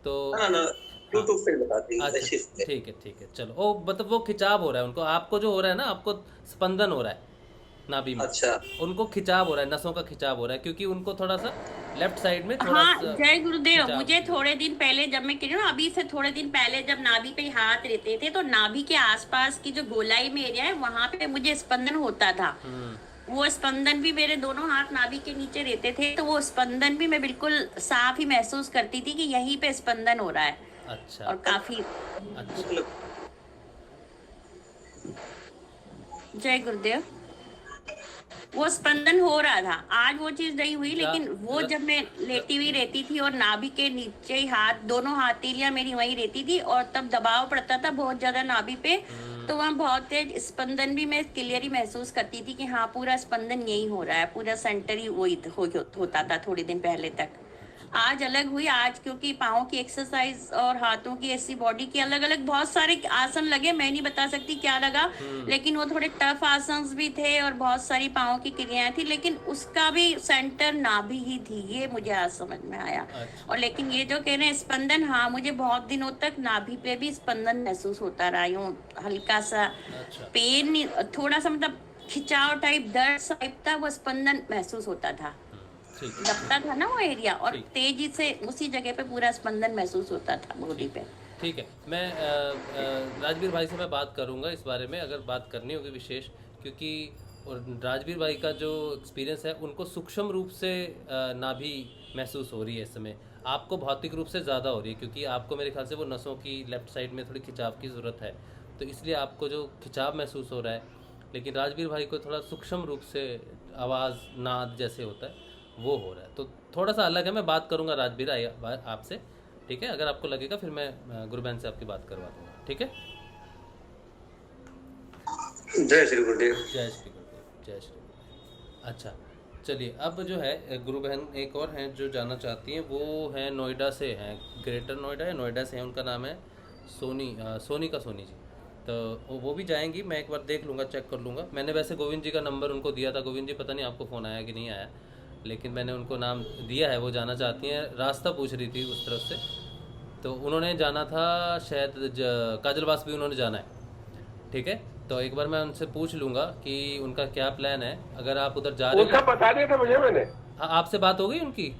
तो, ना ना, हाँ, यूट्यूब पे बता दी अच्छा, अच्छी से। ठीक है, चलो। ओ मतलब वो खिंचाव हो रहा है उनको, आपको जो हो रहा है ना, आपको स्पंदन हो रहा है नाभि में, अच्छा उनको खिंचाव हो रहा है, नसों का खिंचाव हो रहा है, क्योंकि उनको थोड़ा सा लेफ्ट साइड में थोड़ा हाँ, सा जय गुरुदेव। खिंचाव। मुझे थोड़े दिन पहले, जब मैं कह रही हूँ ना, अभी से थोड़े दिन पहले जब नाभि पे हाथ रहते थे, तो नाभि के आसपास की जो गोलाई में एरिया है, वहां पे मुझे स्पंदन होता था। वो स्पंदन भी, मेरे दोनों हाथ नाभि के नीचे रहते थे, तो वो स्पंदन भी मैं बिल्कुल साफ ही महसूस करती थी कि यहीं पे स्पंदन हो रहा है। अच्छा और काफी। अच्छा। मतलब जय गुरुदेव। वो स्पंदन हो रहा था, आज वो चीज नहीं हुई, रा, लेकिन वो र, जब मैं र, लेटी हुई रहती थी और नाभि के नीचे ही हाथ, दोनों हथेलियां मेरी वहीं रहती थी, और तब दबाव पड़ता था बहुत ज्यादा नाभि पे, तो वहाँ बहुत तेज स्पंदन भी मैं क्लियरली महसूस करती थी कि हाँ पूरा स्पंदन यही हो रहा है, पूरा सेंटर ही वही होता था थोड़े दिन पहले तक। आज अलग हुई, आज क्योंकि पाँव की एक्सरसाइज और हाथों की, ऐसी बॉडी की अलग अलग बहुत सारे आसन लगे, मैं नहीं बता सकती क्या लगा, लेकिन वो थोड़े टफ आसन भी थे, और बहुत सारी पाँव की क्रियाएं थी, लेकिन उसका भी सेंटर नाभि ही थी, ये मुझे आज समझ में आया। अच्छा और लेकिन ये जो कह रहे हैं स्पंदन, हाँ मुझे बहुत दिनों तक नाभि पे भी स्पंदन महसूस होता रहा, यूं हल्का सा अच्छा, पेन, थोड़ा सा मतलब खिंचाव टाइप, दर्द टाइप था, वो स्पंदन महसूस होता था, ठीक है, दबता था ना वो एरिया, और ठीक तेजी से उसी जगह पे पूरा स्पंदन महसूस होता था बॉडी ठीक पे। ठीक है। मैं राजवीर भाई से मैं बात करूंगा इस बारे में, अगर बात करनी होगी विशेष, क्योंकि और राजवीर भाई का जो एक्सपीरियंस है, उनको सूक्ष्म रूप से नाभि महसूस हो रही है इस समय। आपको भौतिक रूप से ज़्यादा हो रही है, क्योंकि आपको मेरे ख्याल से वो नसों की लेफ़्ट साइड में थोड़ी खिंचाव की ज़रूरत है, तो इसलिए आपको जो खिंचाव महसूस हो रहा है। लेकिन राजवीर भाई को थोड़ा सूक्ष्म रूप से आवाज़ नाद जैसे होता है वो हो रहा है, तो थोड़ा सा अलग है। मैं बात करूँगा राजवीर आपसे, ठीक है? अगर आपको लगेगा फिर मैं गुरबहन से आपकी बात करवा दूँगा, ठीक है? जय श्री गुरुदेव। जय श्री गुरुदेव, जय श्री गुरुदेव। अच्छा, चलिए अब जो है गुरु बहन एक और हैं जो जानना चाहती हैं, वो हैं नोएडा से हैं, ग्रेटर नोएडा या नोएडा से हैं, उनका नाम है सोनी जी। तो वो भी जाएंगी, मैं एक बार देख लूँगा, चेक कर लूँगा। मैंने वैसे गोविंद जी का नंबर उनको दिया था, गोविंद जी पता नहीं आपको फ़ोन आया कि नहीं आया, लेकिन मैंने उनको नाम दिया है, वो जाना चाहती हैं। रास्ता पूछ रही थी उस तरफ से, तो उन्होंने जाना था शायद काजलवास भी उन्होंने जाना है, ठीक है? तो एक बार मैं उनसे पूछ लूँगा कि उनका क्या प्लान है, अगर आप उधर जा रहे वो सब बता दिया था मुझे मैंने। हाँ, आपसे बात हो गई उनकी?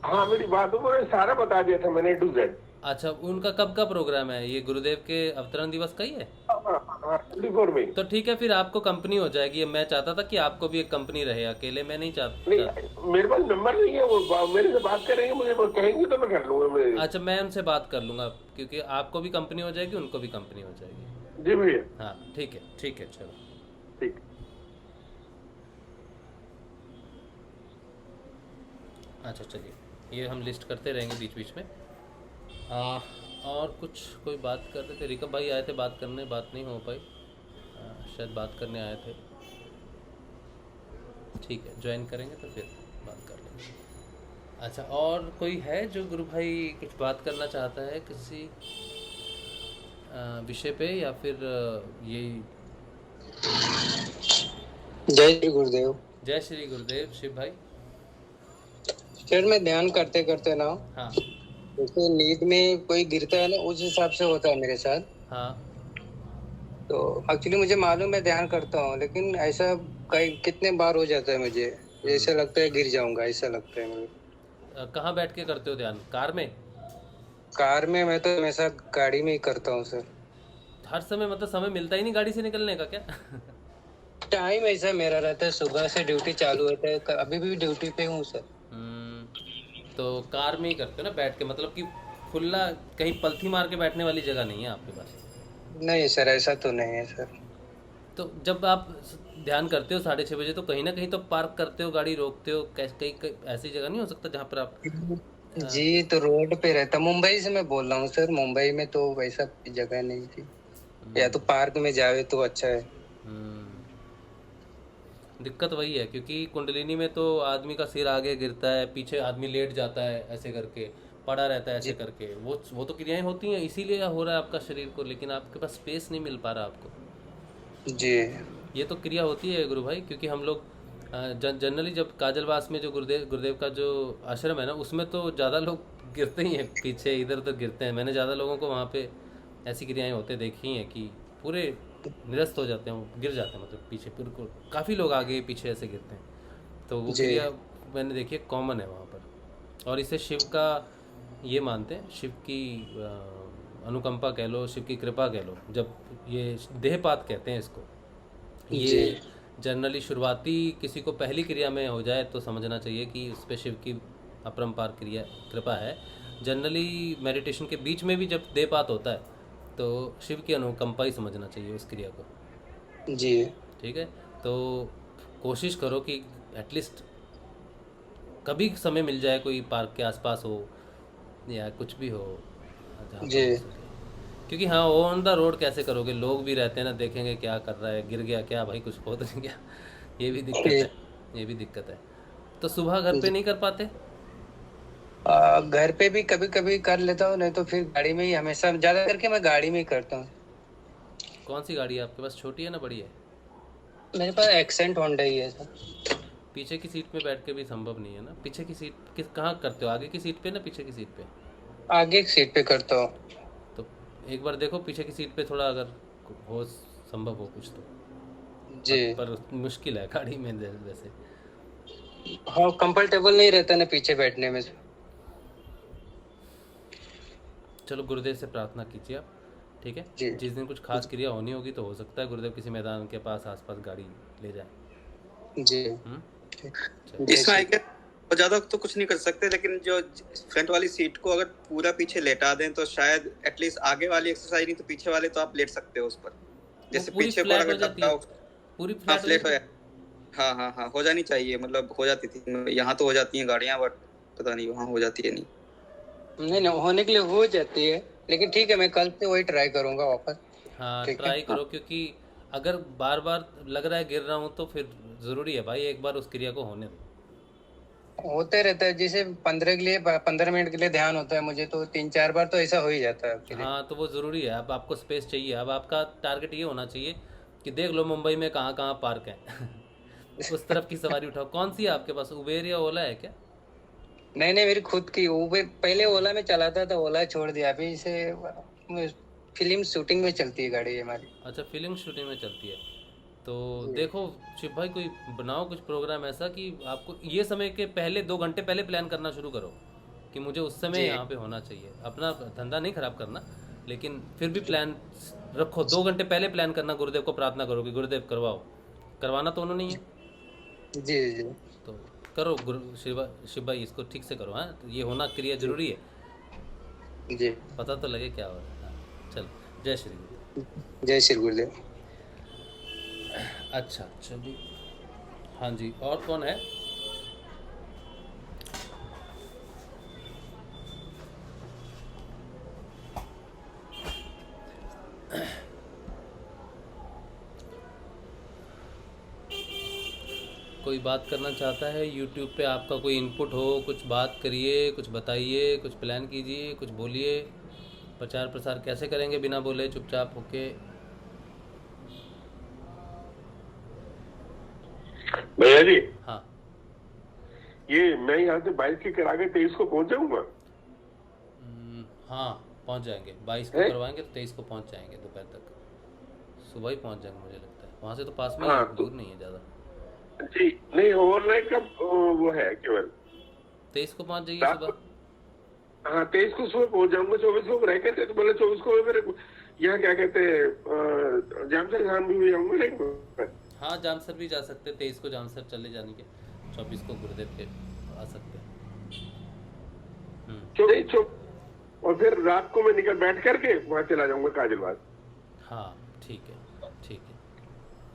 हाँ मेरी बात हो गई, सारा बता दिया था मैंने A to Z। अच्छा, उनका कब का प्रोग्राम है? ये गुरुदेव के अवतरण दिवस का ही है? हाँ 24 में। तो ठीक है, फिर आपको कंपनी हो जाएगी। मैं चाहता था कि आपको भी एक कंपनी रहे, अकेले मैं नहीं चाहता। नहीं, मेरे पास नंबर नहीं है, वो मेरे से बात करेंगे, मुझे वो कहेंगे तो मैं कर लूंगा। अच्छा, मैं उनसे बात कर लूँगा, क्योंकि आपको भी कंपनी हो जाएगी, उनको भी कंपनी हो जाएगी। जी भैया। हाँ ठीक है, ठीक है, चलो ठीक। अच्छा चलिए, ये हम लिस्ट करते रहेंगे बीच बीच में। और कुछ कोई बात कर रहे थे, रिकब भाई आए थे बात करने, बात नहीं हो पाई, शायद बात करने आए थे। ठीक है, ज्वाइन करेंगे तो फिर बात कर लेंगे। अच्छा, और कोई है जो गुरु भाई कुछ बात करना चाहता है किसी विषय पे, या फिर यही? जय श्री गुरुदेव। जय श्री गुरुदेव। शिव भाई? सर मैं ध्यान करते करते ना, हाँ, जैसे नींद में कोई गिरता है ना, उस हिसाब से होता है मेरे साथ। हाँ, तो एक्चुअली मुझे मालूम है ध्यान करता हूँ, लेकिन ऐसा कई कितने बार हो जाता है मुझे, ऐसा लगता है गिर जाऊंगा, ऐसा लगता है मुझे। कहाँ बैठ के करते हो ध्यान? कार में? कार में? मैं तो हमेशा गाड़ी में ही करता हूँ सर। हर समय मतलब समय मिलता ही नहीं गाड़ी से निकलने का क्या? टाइम ऐसा मेरा रहता है, सुबह से ड्यूटी चालू होता है, अभी भी ड्यूटी पे हूँ सर। तो कार में ही करते हो ना बैठ के, मतलब कि खुला कहीं पलथी मार के बैठने वाली जगह नहीं है आपके पास? नहीं सर, ऐसा तो नहीं है सर। तो जब आप ध्यान करते हो 6:30 बजे, तो कहीं ना कहीं तो पार्क करते हो, गाड़ी रोकते हो, कहीं ऐसी जगह नहीं हो सकता जहाँ पर आप? जी तो रोड पे रहता, मुंबई से मैं बोल रहा हूँ सर, मुंबई में तो वैसा जगह नहीं थी, या तो पार्क में जावे तो अच्छा है। दिक्कत वही है, क्योंकि कुंडलिनी में तो आदमी का सिर आगे गिरता है, पीछे आदमी लेट जाता है ऐसे करके, पड़ा रहता है ऐसे करके, वो तो क्रियाएं होती हैं, इसीलिए हो रहा है आपका शरीर को, लेकिन आपके पास स्पेस नहीं मिल पा रहा आपको। जी ये तो क्रिया होती है गुरु भाई, क्योंकि हम लोग जनरली जब काजलवास में जो गुरुदेव का जो आश्रम है ना, उसमें तो ज़्यादा लोग गिरते ही हैं पीछे, इधर उधर गिरते हैं। मैंने ज़्यादा लोगों को वहाँ पे ऐसी क्रियाएं होते देखी हैं कि पूरे निरस्त हो जाते हैं, वो गिर जाते हैं, मतलब पीछे बिल्कुल काफ़ी लोग आगे पीछे ऐसे गिरते हैं। तो वो क्रिया मैंने देखी है, कॉमन है वहाँ पर। और इसे शिव का ये मानते हैं, शिव की अनुकंपा कह लो, शिव की कृपा कह लो। जब ये देहपात कहते हैं इसको, ये जनरली शुरुआती किसी को पहली क्रिया में हो जाए तो समझना चाहिए कि उस पर शिव की अपरंपार क्रिया कृपा है। जनरली मेडिटेशन के बीच में भी जब देहपात होता है तो शिव की अनुकंपा ही समझना चाहिए उस क्रिया को। जी ठीक है, तो कोशिश करो कि एटलीस्ट कभी समय मिल जाए, कोई पार्क के आसपास हो या कुछ भी हो जी, क्योंकि हाँ ऑन द रोड कैसे करोगे, लोग भी रहते हैं ना, देखेंगे क्या कर रहा है, गिर गया क्या भाई, कुछ हो तो नहीं गया, ये भी दिक्कत है, ये भी दिक्कत है। तो सुबह घर पे नहीं कर पाते? घर पे भी कभी कभी कर लेता हूँ, नहीं तो फिर गाड़ी में ही, हमेशा ज्यादा करके मैं गाड़ी में ही करता हूँ। कौन सी गाड़ी है आपके पास, छोटी है ना बड़ी है? मेरे पास एक्सेंट होंडा ही है सर। पीछे की सीट पे बैठ के भी संभव नहीं है ना? पीछे की सीट कहाँ करते हो, आगे की सीट पे ना पीछे की सीट पे? आगे की सीट पे करता हूँ। तो एक बार देखो पीछे की सीट पे थोड़ा अगर हो, संभव हो कुछ तो जी। पर मुश्किल है गाड़ी में वैसे। हाँ कंफर्टेबल नहीं रहता ना पीछे बैठने में। चलो गुरुदेव से प्रार्थना कीजिए आप, ठीक है? जिस दिन कुछ खास क्रिया होनी होगी तो हो सकता है गुरुदेव किसी मैदान के पास आसपास गाड़ी ले जाए। जी। और ज्यादा तो कुछ नहीं कर सकते, लेकिन जो फ्रंट वाली सीट को अगर पूरा पीछे लेटा दें तो शायद एटलीस्ट आगे वाली एक्सरसाइज नहीं तो पीछे वाले तो आप लेट सकते हो उस पर, जैसे पीछे पर अगर डब्बा पूरी फ्लैट हो। हाँ हो जानी चाहिए, मतलब हो जाती थी, यहाँ तो हो जाती हैं गाड़ियाँ, बट पता नहीं वहाँ हो जाती है नहीं होने के लिए हो जाती है, लेकिन ठीक है मैं कल से वही ट्राई करूंगा वापस। हाँ ट्राई करो, क्योंकि अगर बार बार लग रहा है गिर रहा हूँ तो फिर ज़रूरी है भाई एक बार उस क्रिया को होने दो। होते रहता है, जैसे 15 मिनट के लिए ध्यान होता है मुझे, तो 3-4 बार तो ऐसा हो ही जाता है। हाँ तो वो ज़रूरी है, अब आपको स्पेस चाहिए, अब आपका टारगेट ये होना चाहिए कि देख लो मुंबई में कहाँ कहाँ पार्क है उस तरफ की सवारी उठाओ। कौन सी है आपके पास, उबेर या ओला है क्या? नहीं मेरी खुद की उबेर, पहले ओला में चलाता था, ओला छोड़ दिया, अभी इसे फिल्म शूटिंग में चलती है गाड़ी हमारी। अच्छा फिल्म शूटिंग में चलती है, तो देखो शिव भाई कोई बनाओ कुछ प्रोग्राम ऐसा कि आपको ये समय के पहले 2 घंटे पहले प्लान करना शुरू करो कि मुझे उस समय यहाँ पे होना चाहिए। अपना धंधा नहीं खराब करना, लेकिन फिर भी प्लान रखो, 2 घंटे पहले प्लान करना, गुरुदेव को प्रार्थना करो कि गुरुदेव करवाओ, करवाना तो उन्होंने ही है। जी तो करो शिव भाई इसको ठीक से करो। हाँ तो ये होना क्रिया जरूरी है जी, पता तो लगे क्या हो रहा है। चलो जय श्री गुरुदेव। जय श्री गुरुदेव। अच्छा चलिए, हाँ जी और कौन है? कोई बात करना चाहता है यूट्यूब पे, आपका कोई इनपुट हो, कुछ बात करिए, कुछ बताइए, कुछ प्लान कीजिए, कुछ बोलिए। प्रचार प्रसार कैसे करेंगे बिना बोले चुपचाप होके? भैया जी हाँ ये मैं यहाँ से 22 की करा के 23 को पहुँच जाऊंगा। हाँ पहुँच जाएंगे, 22 को करवाएंगे तो 23 को पहुँच जाएंगे, दोपहर तक सुबह ही पहुँच जाएंगे मुझे लगता है। वहाँ से तो पास में हाँ, दूर नहीं है ज़्यादा जी। नहीं ओवरनाइट का वो है केवल 23 को पहुँच जाइए सुबह। हाँ 23 को सुबह पहुँच जाऊंगा, 24 को रह करके तो बोले 24 को मेरे यहाँ क्या कहते हैं जामसर खान भी जाऊंगा। नहीं हाँ जामसर भी जा सकते हैं, 23 को जामसर चले जाने के, 24 को गुरुदेव के आ सकते हैं। और फिर रात को मैं निकल बैठ करके वहाँ चला जाऊंगा काजलवास। हाँ ठीक है ठीक है।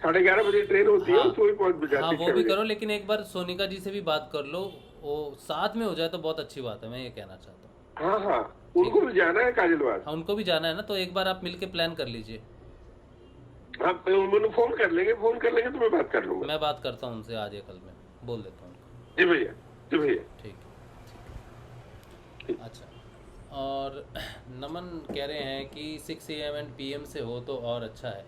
11:30 बजे ट्रेन होती है, उसको भी पहुँच जाती है। हाँ वो भी करो, लेकिन एक बार सोनिका जी से भी बात कर लो, वो साथ में हो जाए तो बहुत अच्छी बात है, मैं ये कहना चाहता हूँ। हाँ उनको भी जाना है काजलवास। हाँ उनको भी जाना है ना, तो एक बार आप मिलके प्लान कर लीजिए। हाँ फोन कर लेंगे तो मैं बात कर लूंगा। मैं बात करता हूँ उनसे आज या कल में, बोल देता हूँ। जी भैया ठीक है। अच्छा और नमन कह रहे हैं कि 6 AM एंड PM से हो तो और अच्छा है।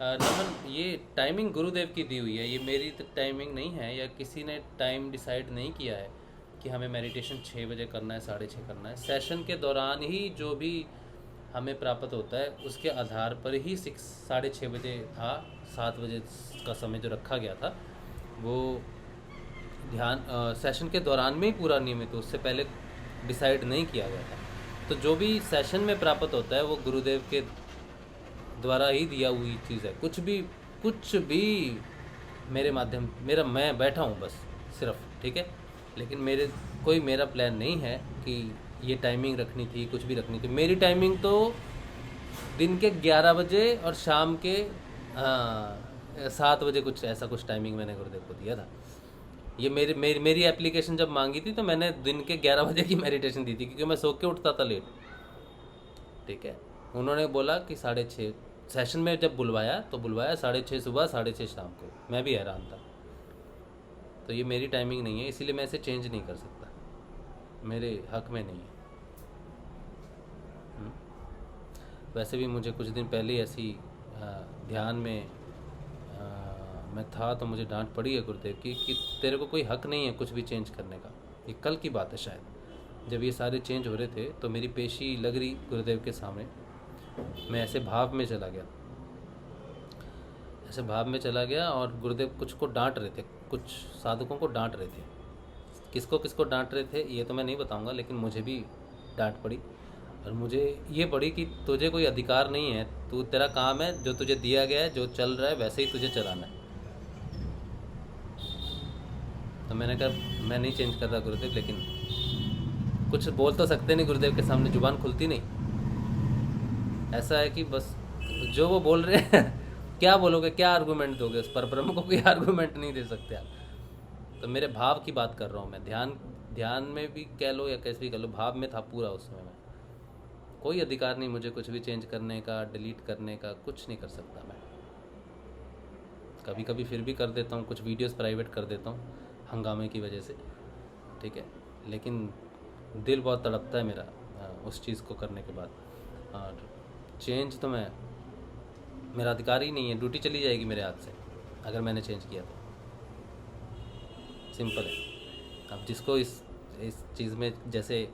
नमन ये टाइमिंग गुरुदेव की दी हुई है, ये मेरी तो टाइमिंग नहीं है, या किसी ने टाइम डिसाइड नहीं किया है कि हमें मेडिटेशन 6 बजे करना है, 6:30 करना है। सेशन के दौरान ही जो भी हमें प्राप्त होता है उसके आधार पर ही 6:30 बजे था, 7 बजे का समय जो रखा गया था वो ध्यान सेशन के दौरान में ही पूरा नियमित, उससे पहले डिसाइड नहीं किया गया था। तो जो भी सेशन में प्राप्त होता है वो गुरुदेव के द्वारा ही दिया हुई चीज़ है। कुछ भी मैं बैठा हूँ बस सिर्फ, ठीक है, लेकिन मेरा प्लान नहीं है कि ये टाइमिंग रखनी थी, कुछ भी रखनी थी। मेरी टाइमिंग तो दिन के 11 बजे और शाम के 7 बजे कुछ टाइमिंग मैंने गुरुदेव को दिया था। ये मेरी एप्लीकेशन जब मांगी थी तो मैंने दिन के 11 बजे की मेडिटेशन दी थी, क्योंकि मैं सो के उठता था लेट, ठीक है। उन्होंने बोला कि 6:30 सेशन में जब बुलवाया 6:30 सुबह 6:30 शाम को। मैं भी हैरान था। तो ये मेरी टाइमिंग नहीं है, इसीलिए मैं इसे चेंज नहीं कर सकता, मेरे हक में नहीं है। वैसे भी मुझे कुछ दिन पहले ऐसी ध्यान में मैं था तो मुझे डांट पड़ी है गुरुदेव की कि तेरे को कोई हक नहीं है कुछ भी चेंज करने का। ये कल की बात है शायद, जब ये सारे चेंज हो रहे थे तो मेरी पेशी लग रही गुरुदेव के सामने, मैं ऐसे भाव में चला गया और गुरुदेव कुछ को डांट रहे थे, कुछ साधकों को डांट रहे थे। किसको डांट रहे थे ये तो मैं नहीं बताऊंगा, लेकिन मुझे भी डांट पड़ी। और मुझे ये पड़ी कि तुझे कोई अधिकार नहीं है, तेरा काम है, जो तुझे दिया गया है, जो चल रहा है वैसे ही तुझे चलाना है। तो मैंने कहा मैं नहीं चेंज कर रहा गुरुदेव, लेकिन कुछ बोल तो सकते नहीं गुरुदेव के सामने, जुबान खुलती नहीं। ऐसा है कि बस जो वो बोल रहे हैं क्या बोलोगे, क्या आर्गूमेंट दोगे उस पर ब्रह्म को? कोई आर्गूमेंट नहीं दे सकते आप। तो मेरे भाव की बात कर रहा हूँ मैं, ध्यान में भी कह लो या कैसे भी कह लो, भाव में था पूरा उस समय में। कोई अधिकार नहीं मुझे कुछ भी चेंज करने का, डिलीट करने का, कुछ नहीं कर सकता मैं। कभी कभी फिर भी कर देता हूँ, कुछ वीडियोस प्राइवेट कर देता हूँ हंगामे की वजह से, ठीक है, लेकिन दिल बहुत तड़पता है मेरा उस चीज़ को करने के बाद। और चेंज तो मेरा अधिकार ही नहीं है, ड्यूटी चली जाएगी मेरे हाथ से अगर मैंने चेंज किया तो। सिंपल है। अब जिसको इस चीज़ में जैसे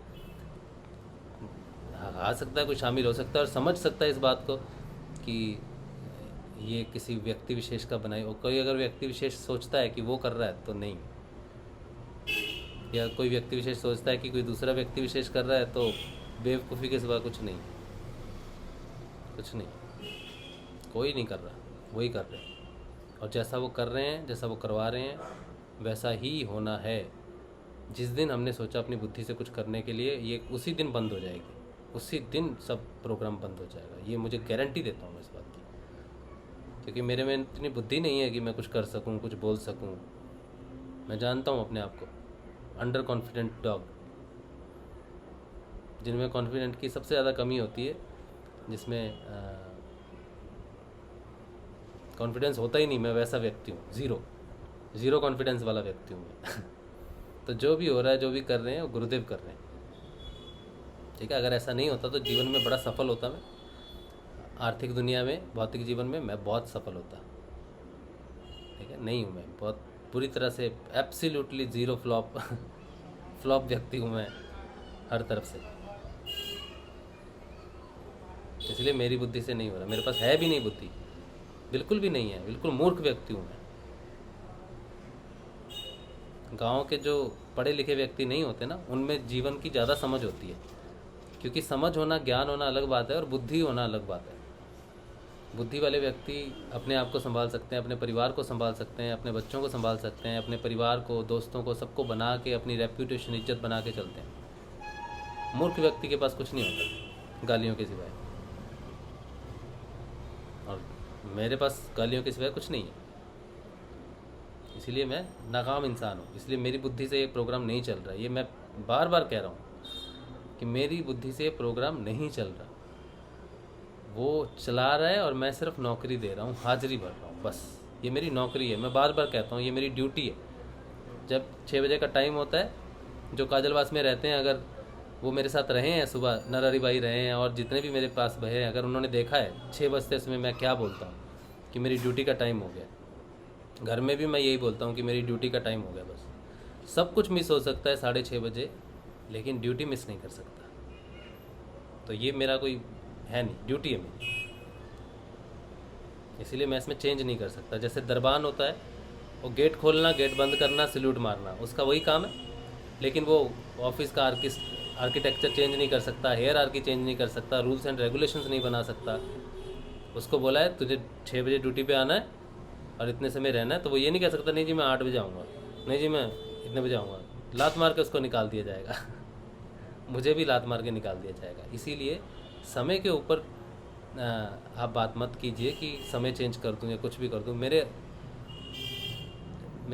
आ सकता है, कोई शामिल हो सकता है और समझ सकता है इस बात को कि ये किसी व्यक्ति विशेष का बनाई, और कोई अगर व्यक्ति विशेष सोचता है कि वो कर रहा है तो नहीं, या कोई व्यक्ति विशेष सोचता है कि कोई दूसरा व्यक्ति विशेष कर रहा है तो बेवकूफ़ी के सिवा कुछ नहीं, कुछ नहीं, कोई नहीं कर रहा, वही कर रहे हैं। और जैसा वो कर रहे हैं, जैसा वो करवा रहे हैं, वैसा ही होना है। जिस दिन हमने सोचा अपनी बुद्धि से कुछ करने के लिए, ये उसी दिन बंद हो जाएगी, उसी दिन सब प्रोग्राम बंद हो जाएगा। ये मुझे गारंटी देता हूँ इस बात की, क्योंकि मेरे में इतनी बुद्धि नहीं है कि मैं कुछ कर सकूँ, कुछ बोल सकूँ। मैं जानता हूँ अपने आप को, अंडर कॉन्फिडेंट डॉग, जिनमें कॉन्फिडेंट की सबसे ज़्यादा कमी होती है, जिसमें कॉन्फिडेंस होता ही नहीं। मैं वैसा व्यक्ति हूँ, ज़ीरो कॉन्फिडेंस वाला व्यक्ति हूँ मैं। तो जो भी हो रहा है, जो भी कर रहे हैं, वो गुरुदेव कर रहे हैं, ठीक है। अगर ऐसा नहीं होता तो जीवन में बड़ा सफल होता मैं, आर्थिक दुनिया में, भौतिक जीवन में मैं बहुत सफल होता, ठीक है। नहीं हूँ मैं, बहुत पूरी तरह से एब्सोल्युटली ज़ीरो फ्लॉप व्यक्ति हूँ मैं हर तरफ से। इसलिए मेरी बुद्धि से नहीं हो रहा, मेरे पास है भी नहीं बुद्धि, बिल्कुल भी नहीं है, बिल्कुल मूर्ख व्यक्ति हूँ मैं। गांव के जो पढ़े लिखे व्यक्ति नहीं होते ना, उनमें जीवन की ज़्यादा समझ होती है, क्योंकि समझ होना, ज्ञान होना अलग बात है और बुद्धि होना अलग बात है। बुद्धि वाले व्यक्ति अपने आप को संभाल सकते हैं, अपने परिवार को संभाल सकते हैं, अपने बच्चों को संभाल सकते हैं, अपने परिवार को, दोस्तों को, सबको बना के अपनी रेप्यूटेशन, इज्जत बना के चलते हैं। मूर्ख व्यक्ति के पास कुछ नहीं होता गालियों के सिवाय, और मेरे पास गालियों के सिवाय कुछ नहीं है। इसीलिए मैं नाकाम इंसान हूँ, इसलिए मेरी बुद्धि से ये प्रोग्राम नहीं चल रहा है। ये मैं बार बार कह रहा हूँ कि मेरी बुद्धि से ये प्रोग्राम नहीं चल रहा, वो चला रहा है और मैं सिर्फ नौकरी दे रहा हूँ, हाजिरी भर रहा हूँ, बस। ये मेरी नौकरी है, मैं बार बार कहता हूँ, ये मेरी ड्यूटी है। जब 6 बजे का टाइम होता है, जो काजलवास में रहते हैं, अगर वो मेरे साथ रहे हैं, सुबह नरहरि भाई रहे हैं और जितने भी मेरे पास भय हैं, अगर उन्होंने देखा है 6 बजते समय मैं क्या बोलता हूँ कि मेरी ड्यूटी का टाइम हो गया। घर में भी मैं यही बोलता हूँ कि मेरी ड्यूटी का टाइम हो गया, बस। सब कुछ मिस हो सकता है 6:30 बजे, लेकिन ड्यूटी मिस नहीं कर सकता। तो ये मेरा कोई है नहीं, ड्यूटी है मेरी, इसीलिए मैं इसमें चेंज नहीं कर सकता। जैसे दरबान होता है, वो गेट खोलना, गेट बंद करना, सैल्यूट मारना, उसका वही काम है, लेकिन वो ऑफिस का आर्किटेक्चर चेंज नहीं कर सकता, हायरार्की चेंज नहीं कर सकता, रूल्स एंड रेगुलेशंस नहीं बना सकता। उसको बोला है तुझे 6 बजे ड्यूटी पे आना है और इतने समय रहना है, तो वो ये नहीं कह सकता नहीं जी मैं 8 बजे आऊँगा, नहीं जी मैं इतने बजे आऊँगा। लात मार के उसको निकाल दिया जाएगा मुझे भी लात मार के निकाल दिया जाएगा। इसीलिए समय के ऊपर आप बात मत कीजिए कि समय चेंज कर दूँ या कुछ भी कर दूँ, मेरे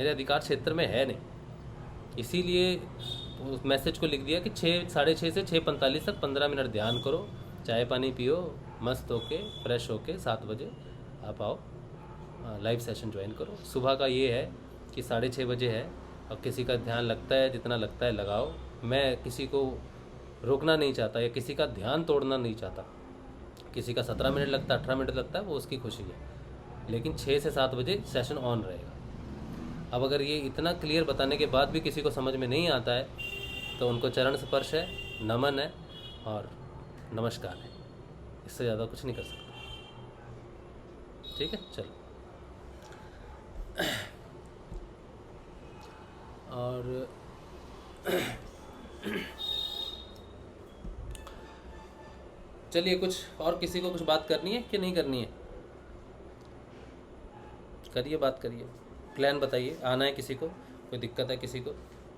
अधिकार क्षेत्र में है नहीं। इसीलिए उस मैसेज को लिख दिया कि 6:30 से 6:45 तक 15 मिनट ध्यान करो, चाय पानी पियो, मस्त होके फ्रेश होके 7 बजे आप आओ, लाइव सेशन ज्वाइन करो। सुबह का ये है कि 6:30 बजे है, और किसी का ध्यान लगता है, जितना लगता है लगाओ। मैं किसी को रोकना नहीं चाहता या किसी का ध्यान तोड़ना नहीं चाहता। किसी का 17 मिनट लगता है, 18 मिनट लगता है, वो उसकी खुशी है, लेकिन 6 से 7 बजे सेशन ऑन रहेगा। अब अगर ये इतना क्लियर बताने के बाद भी किसी को समझ में नहीं आता है, तो उनको चरण स्पर्श है, नमन है और नमस्कार है, इससे ज़्यादा कुछ नहीं कर सकता। ठीक है, चलो। और चलिए, कुछ और किसी को कुछ बात करनी है कि नहीं करनी है? करिए, बात करिए, प्लान बताइए। आना है किसी को, कोई दिक्कत है किसी को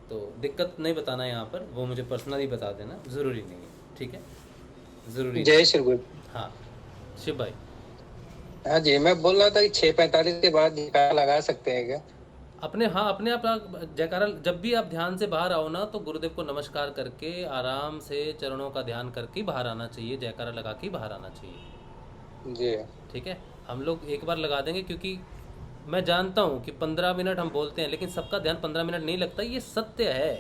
तो दिक्कत नहीं बताना यहाँ पर, वो मुझे पर्सनली बता देना, ज़रूरी नहीं है, ठीक है, ज़रूरी जय श्री गुरु। हाँ शिव भाई। हाँ जी, मैं बोल रहा था कि 6:45 के बाद जयकारा लगा सकते हैं क्या? अपने आप जयकारा, जब भी आप ध्यान से बाहर आओ ना तो गुरुदेव को नमस्कार करके आराम से चरणों का ध्यान करके बाहर आना चाहिए, जयकारा लगा के बाहर आना चाहिए जी ठीक है। हम लोग एक बार लगा देंगे, क्योंकि मैं जानता हूँ कि 15 मिनट हम बोलते हैं लेकिन सबका ध्यान 15 मिनट नहीं लगता। ये सत्य है,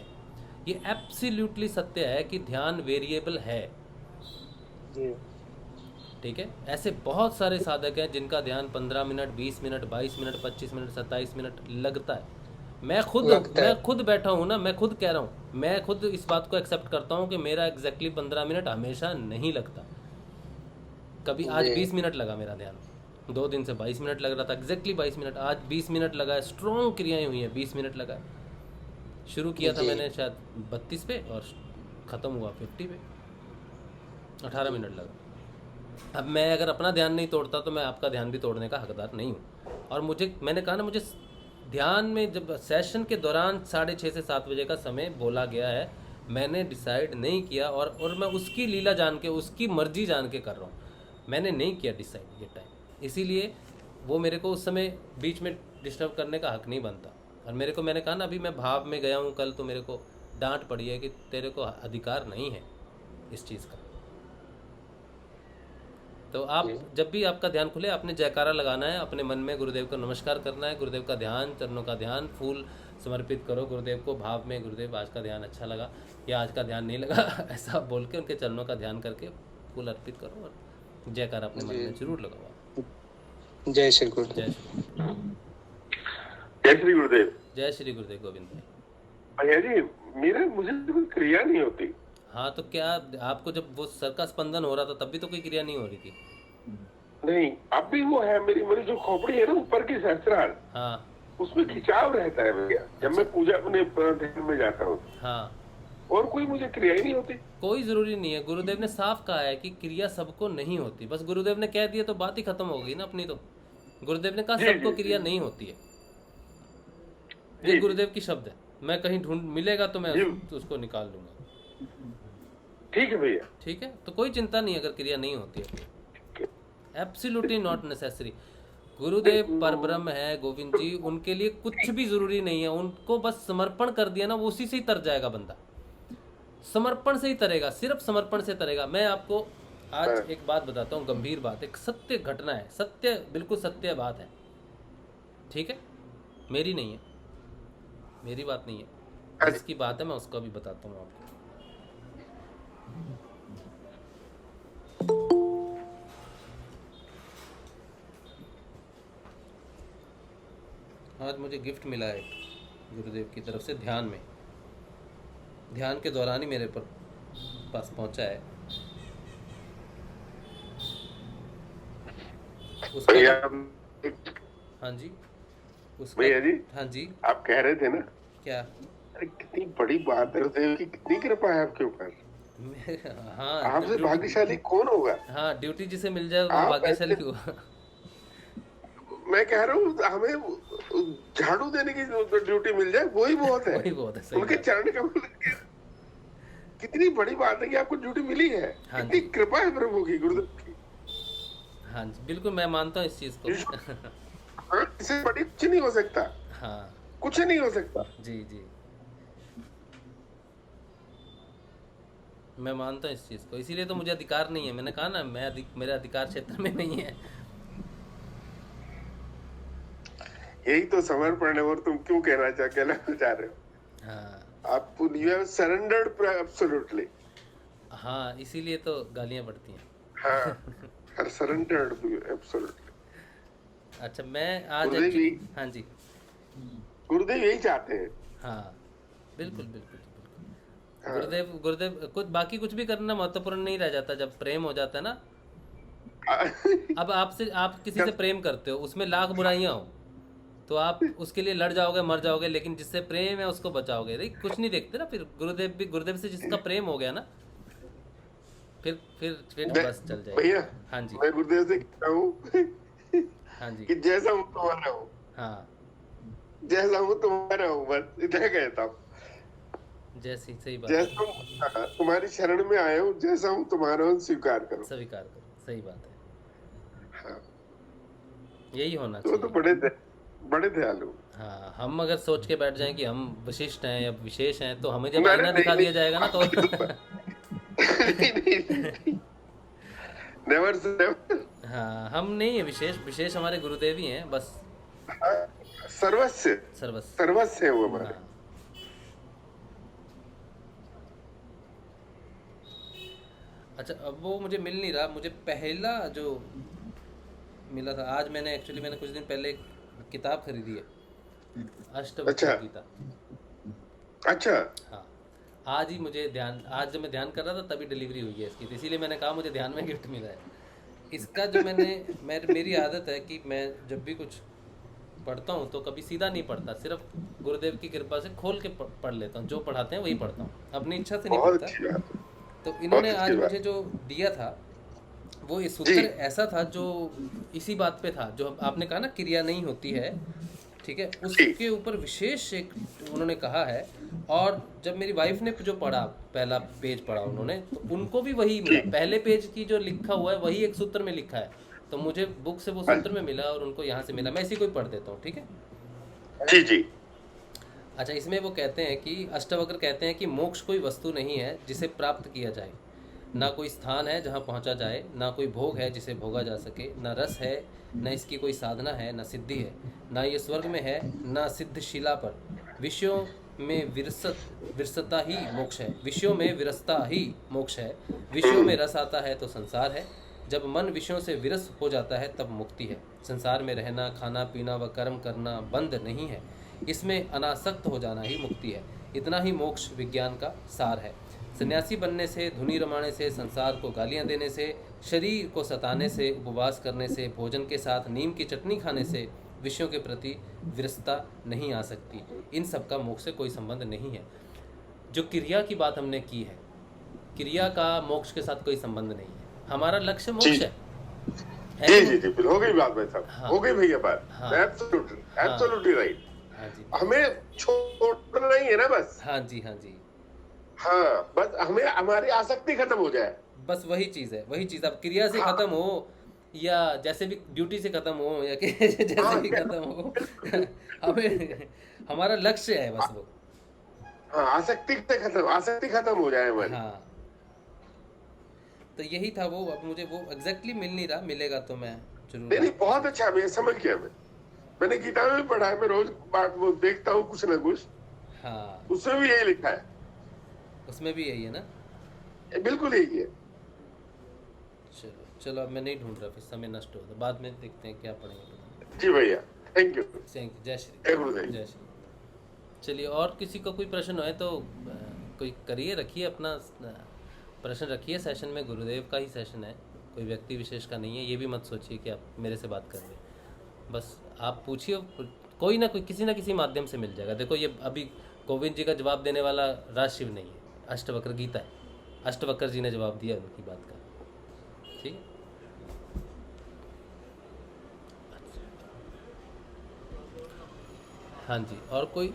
ये एब्सोल्युटली सत्य है कि ध्यान वेरिएबल है जी ठीक है। ऐसे बहुत सारे साधक हैं जिनका ध्यान 15 minute, 20 minute, 22 minute, 25 minute, 27 minute लगता है। मैं खुद बैठा हूँ ना, मैं खुद कह रहा हूँ, मैं खुद इस बात को एक्सेप्ट करता हूँ कि मेरा एग्जैक्टली 15 मिनट हमेशा नहीं लगता। कभी आज 20 मिनट लगा मेरा ध्यान, 2 दिन से 22 मिनट लग रहा था, एग्जैक्टली 22 मिनट, आज 20 मिनट लगा है। स्ट्रॉन्ग क्रियाएं हुई हैं, 20 मिनट लगा है। शुरू किया था मैंने शायद 32 पे और ख़त्म हुआ 50 पे, 18 मिनट लगा। अब मैं अगर अपना ध्यान नहीं तोड़ता तो मैं आपका ध्यान भी तोड़ने का हकदार नहीं हूँ। और मैंने कहा ना, मुझे ध्यान में जब सेशन के दौरान 6:30 से 7 बजे का समय बोला गया है, मैंने डिसाइड नहीं किया और मैं उसकी लीला जान के, उसकी मर्जी जान के कर रहा हूँ। मैंने नहीं किया डिसाइड ये टाइम, इसीलिए वो मेरे को उस समय बीच में डिस्टर्ब करने का हक नहीं बनता। और मैंने कहा ना, अभी मैं भाव में गया हूँ, कल तो मेरे को डांट पड़ी है कि तेरे को अधिकार नहीं है इस चीज़ का। तो आप जब भी आपका ध्यान खुले, आपने जयकारा लगाना है, अपने मन में गुरुदेव को नमस्कार करना है, गुरुदेव का ध्यान, चरणों का ध्यान, फूल समर्पित करो गुरुदेव को भाव में, गुरुदेव आज का ध्यान अच्छा लगा या आज का ध्यान नहीं लगा ऐसा बोल के उनके चरणों का ध्यान करके फूल अर्पित करो और जयकारा अपने मन में जरूर लगाओ। जय श्री गुरु। जय श्री जय श्री गुरुदेव। जय श्री गुरुदेव गोविंद भाई। भैया जी, मुझे कोई क्रिया नहीं होती। हाँ तो क्या आपको जब वो सर का स्पंदन हो रहा था तब भी तो कोई क्रिया नहीं हो रही थी? नहीं, अब भी वो है, मेरी जो खोपड़ी है ना ऊपर की सहस्त्रार, हाँ उसमें खिंचाव रहता है भैया जब मैं पूजा अपने ध्यान में जाता हूँ। हाँ, और कोई मुझे क्रिया ही नहीं होती। कोई जरूरी नहीं है, गुरुदेव ने साफ कहा है कि क्रिया सबको नहीं होती। बस गुरुदेव ने कह दिया तो बात ही खत्म हो गई ना अपनी। तो गुरुदेव ने कहा सबको क्रिया नहीं होती है, ये गुरुदेव की शब्द है। मैं कहीं ढूंढ मिलेगा तो मैं उसको निकाल लूंगा। ठीक है भैया, ठीक है, तो कोई चिंता नहीं अगर क्रिया नहीं होती है, एब्सोल्युटली नॉट नेसेसरी। गुरुदेव परब्रह्म है गोविंद जी, उनके लिए कुछ भी जरूरी नहीं है। उनको बस समर्पण कर दिया ना, वो उसी से ही तर जाएगा बंदा, समर्पण से ही तरेगा, सिर्फ समर्पण से तरेगा। मैं आपको आज एक बात बताता हूँ, गंभीर बात, एक सत्य घटना है, सत्य, बिल्कुल सत्य बात है, ठीक है, मेरी नहीं है, मेरी बात नहीं है, जिसकी बात है मैं उसको भी बताता हूँ आपको। आज मुझे गिफ्ट मिला है गुरुदेव की तरफ से, ध्यान के दौरान ही मेरे पास पहुंचा है। हाँ जी, भैया जी, हाँ जी, आप कह रहे थे ना, क्या? अरे कितनी बड़ी बात है गुरुदेव की, कितनी कृपा है आपके ऊपर। हाँ, आपसे भाग्यशाली कौन होगा? हाँ, ड्यूटी जिसे मिल जाए वो भाग्यशाली क्यों? मैं कह रहा हूँ हमें झाड़ू देने की ड्यूटी मिल जाए वही बहुत है, वही बहुत है। उनके चरण का कितनी बड़ी बात है कि आपको ड्यूटी मिली है। हाँ, कितनी कृपा है प्रभु की, गुरुदेव की। हाँ जी, बिल्कुल मैं मानता हूँ इस चीज को। इससे बड़ी कुछ नहीं हो सकता। हाँ, कुछ नहीं हो सकता। जी जी, मैं मानता हूँ इस चीज को, इसीलिए तो मुझे अधिकार नहीं है। मैंने कहा ना, मेरे अधिकार क्षेत्र में नहीं है। यही तो समर्पण है, और तुम क्यों कहना चाह रहे हो? हाँ, आप यू हैव सरेंडर्ड एब्सोल्युटली। हाँ, इसीलिए तो गालियां पड़ती हैं। हाँ, सरेंडर्ड एब्सोल्युटली। अच्छा, मैं आज हाँ जी, गुरुदेव यही चाहते हैं। हाँ, बिल्कुल बिल्कुल बिल्कुल। गुरुदेव कुछ भी करना महत्वपूर्ण नहीं रह जाता जब प्रेम हो जाता है ना। अब आप किसी से प्रेम करते हो, उसमें लाख बुराइयां हो तो आप उसके लिए लड़ जाओगे, मर जाओगे, लेकिन जिससे प्रेम है उसको बचाओगे। नहीं, कुछ नहीं देखते ना फिर। गुरुदेव से जिसका प्रेम हो गया ना, फिर बस चल जाएगा। भैया, हाँ जी, मैं गुरुदेव से कहता हूँ हाँ जी, कि जैसा तुम्हारा हो। हाँ, जैसा हूँ तुम्हारा हूँ, बस इतना कहता हूँ। जैसी सही बात जैसा हूँ तुम्हारी शरण में आया हूँ, जैसा हूँ तुम्हारा हूँ, स्वीकार करो। स्वीकार करो, सही बात है। हाँ, यही होना तो चाहिए। बड़े दयालु। हाँ, हम अगर सोच के बैठ जाएं कि हम विशिष्ट हैं या विशेष हैं, तो हमें जब आईना दिखा दिया जाएगा ना तो नेवर से नेवर। हाँ, हम नहीं है विशेष, विशेष हमारे गुरुदेव ही हैं बस। सर्वस्व है वो हमारे। हाँ। अच्छा, अब वो मुझे मिल नहीं रहा। मुझे पहला जो मिला था, आज मैंने कुछ दिन पहले एक किताब खरीदी है, अष्टवक्र गीता। अच्छा। हाँ, आज ही मुझे आज जब मैं ध्यान कर रहा था तभी डिलीवरी हुई है इसकी, इसीलिए मैंने कहा मुझे ध्यान में गिफ्ट मिला है इसका। जो मेरी आदत है कि मैं जब भी कुछ पढ़ता हूँ तो कभी सीधा नहीं पढ़ता, सिर्फ गुरुदेव की कृपा से खोल के पढ़ लेता हूँ। जो पढ़ाते हैं वही पढ़ता हूँ, अपनी इच्छा से नहीं पढ़ता। तो इन्होंने आज मुझे जो दिया था वो इस सूत्र ऐसा था जो इसी बात पे था, जो आपने कहा ना क्रिया नहीं होती है, ठीक है, उसके ऊपर विशेष एक उन्होंने कहा है। और जब मेरी वाइफ ने जो पढ़ा, पहला पेज पढ़ा उन्होंने, तो उनको भी वही मिला। पहले पेज की जो लिखा हुआ है वही एक सूत्र में लिखा है, तो मुझे बुक से वो सूत्र में मिला और उनको यहाँ से मिला। मैं इसी को ही पढ़ देता हूँ, ठीक है जी जी। अच्छा, इसमें वो कहते हैं कि अष्टवक्र कहते हैं कि मोक्ष कोई वस्तु नहीं है जिसे प्राप्त किया जाए, ना कोई स्थान है जहाँ पहुँचा जाए, ना कोई भोग है जिसे भोगा जा सके, ना रस है, न इसकी कोई साधना है, न सिद्धि है, ना ये स्वर्ग में है, ना सिद्ध शिला पर। विषयों में विरसता ही मोक्ष है, विषयों में विरसता ही मोक्ष है। विषयों में रस आता है तो संसार है, जब मन विषयों से विरस हो जाता है तब मुक्ति है। संसार में रहना, खाना पीना व कर्म करना बंद नहीं है, इसमें अनासक्त हो जाना ही मुक्ति है। इतना ही मोक्ष विज्ञान का सार है। सन्यासी बनने से, धुनी रमाने से, संसार को गालियां देने से, शरीर को सताने से, उपवास करने से, भोजन के साथ नीम की चटनी खाने से विषयों के प्रति विरसता नहीं आ सकती। इन सब का मोक्ष से कोई संबंध नहीं है। जो क्रिया की बात हमने की है, क्रिया का मोक्ष के साथ कोई संबंध नहीं है। हमारा लक्ष्य मोक्ष है। जी जी जी, हो गई बात भाई साहब। हाँ, हो गई भैया बात। Absolutely right. हाँ जी, हमें छोड़ना ही है ना बस। हाँ जी, हाँ जी, हाँ, बस हमें हमारी आसक्ति खत्म हो जाए, बस वही चीज है। वही चीज अब क्रिया से खत्म हो या जैसे भी ड्यूटी से खत्म हो या जैसे भी खत्म हो, हमें हमारा लक्ष्य है बस वो। हाँ, आसक्ति खत्म हो जाए हमारी। हाँ, तो यही था वो। अब मुझे वो एग्जैक्टली मिल नहीं रहा, मिलेगा तो मैं जरूर। नहीं, बहुत अच्छा, मैं समझ गया। मैंने गीता में भी पढ़ा है, मैं रोज वो देखता हूँ कुछ ना कुछ। हाँ, उसमें भी यही लिखा है। उसमें भी यही है ना? बिल्कुल यही है। चलो अब मैं नहीं ढूंढ रहा, फिर समय नष्ट होगा। बाद में देखते हैं क्या पढ़ेंगे। जी भैया, थैंक यू। जय श्री, जय श्री। चलिए, और किसी को कोई प्रश्न है तो कोई करिए, रखिए अपना प्रश्न रखिए। सेशन में गुरुदेव का ही सेशन है, कोई व्यक्ति विशेष का नहीं है। ये भी मत सोचिए कि आप मेरे से बात कर रहे हैं, बस आप पूछिए, कोई ना कोई किसी ना किसी माध्यम से मिल जाएगा। देखो, ये अभी गोविंद जी का जवाब देने वाला राजशिव नहीं है, अष्टवक्र गीता है। अष्टवक्र जी ने जवाब दिया उनकी बात का, ठीक है। हाँ जी, और कोई?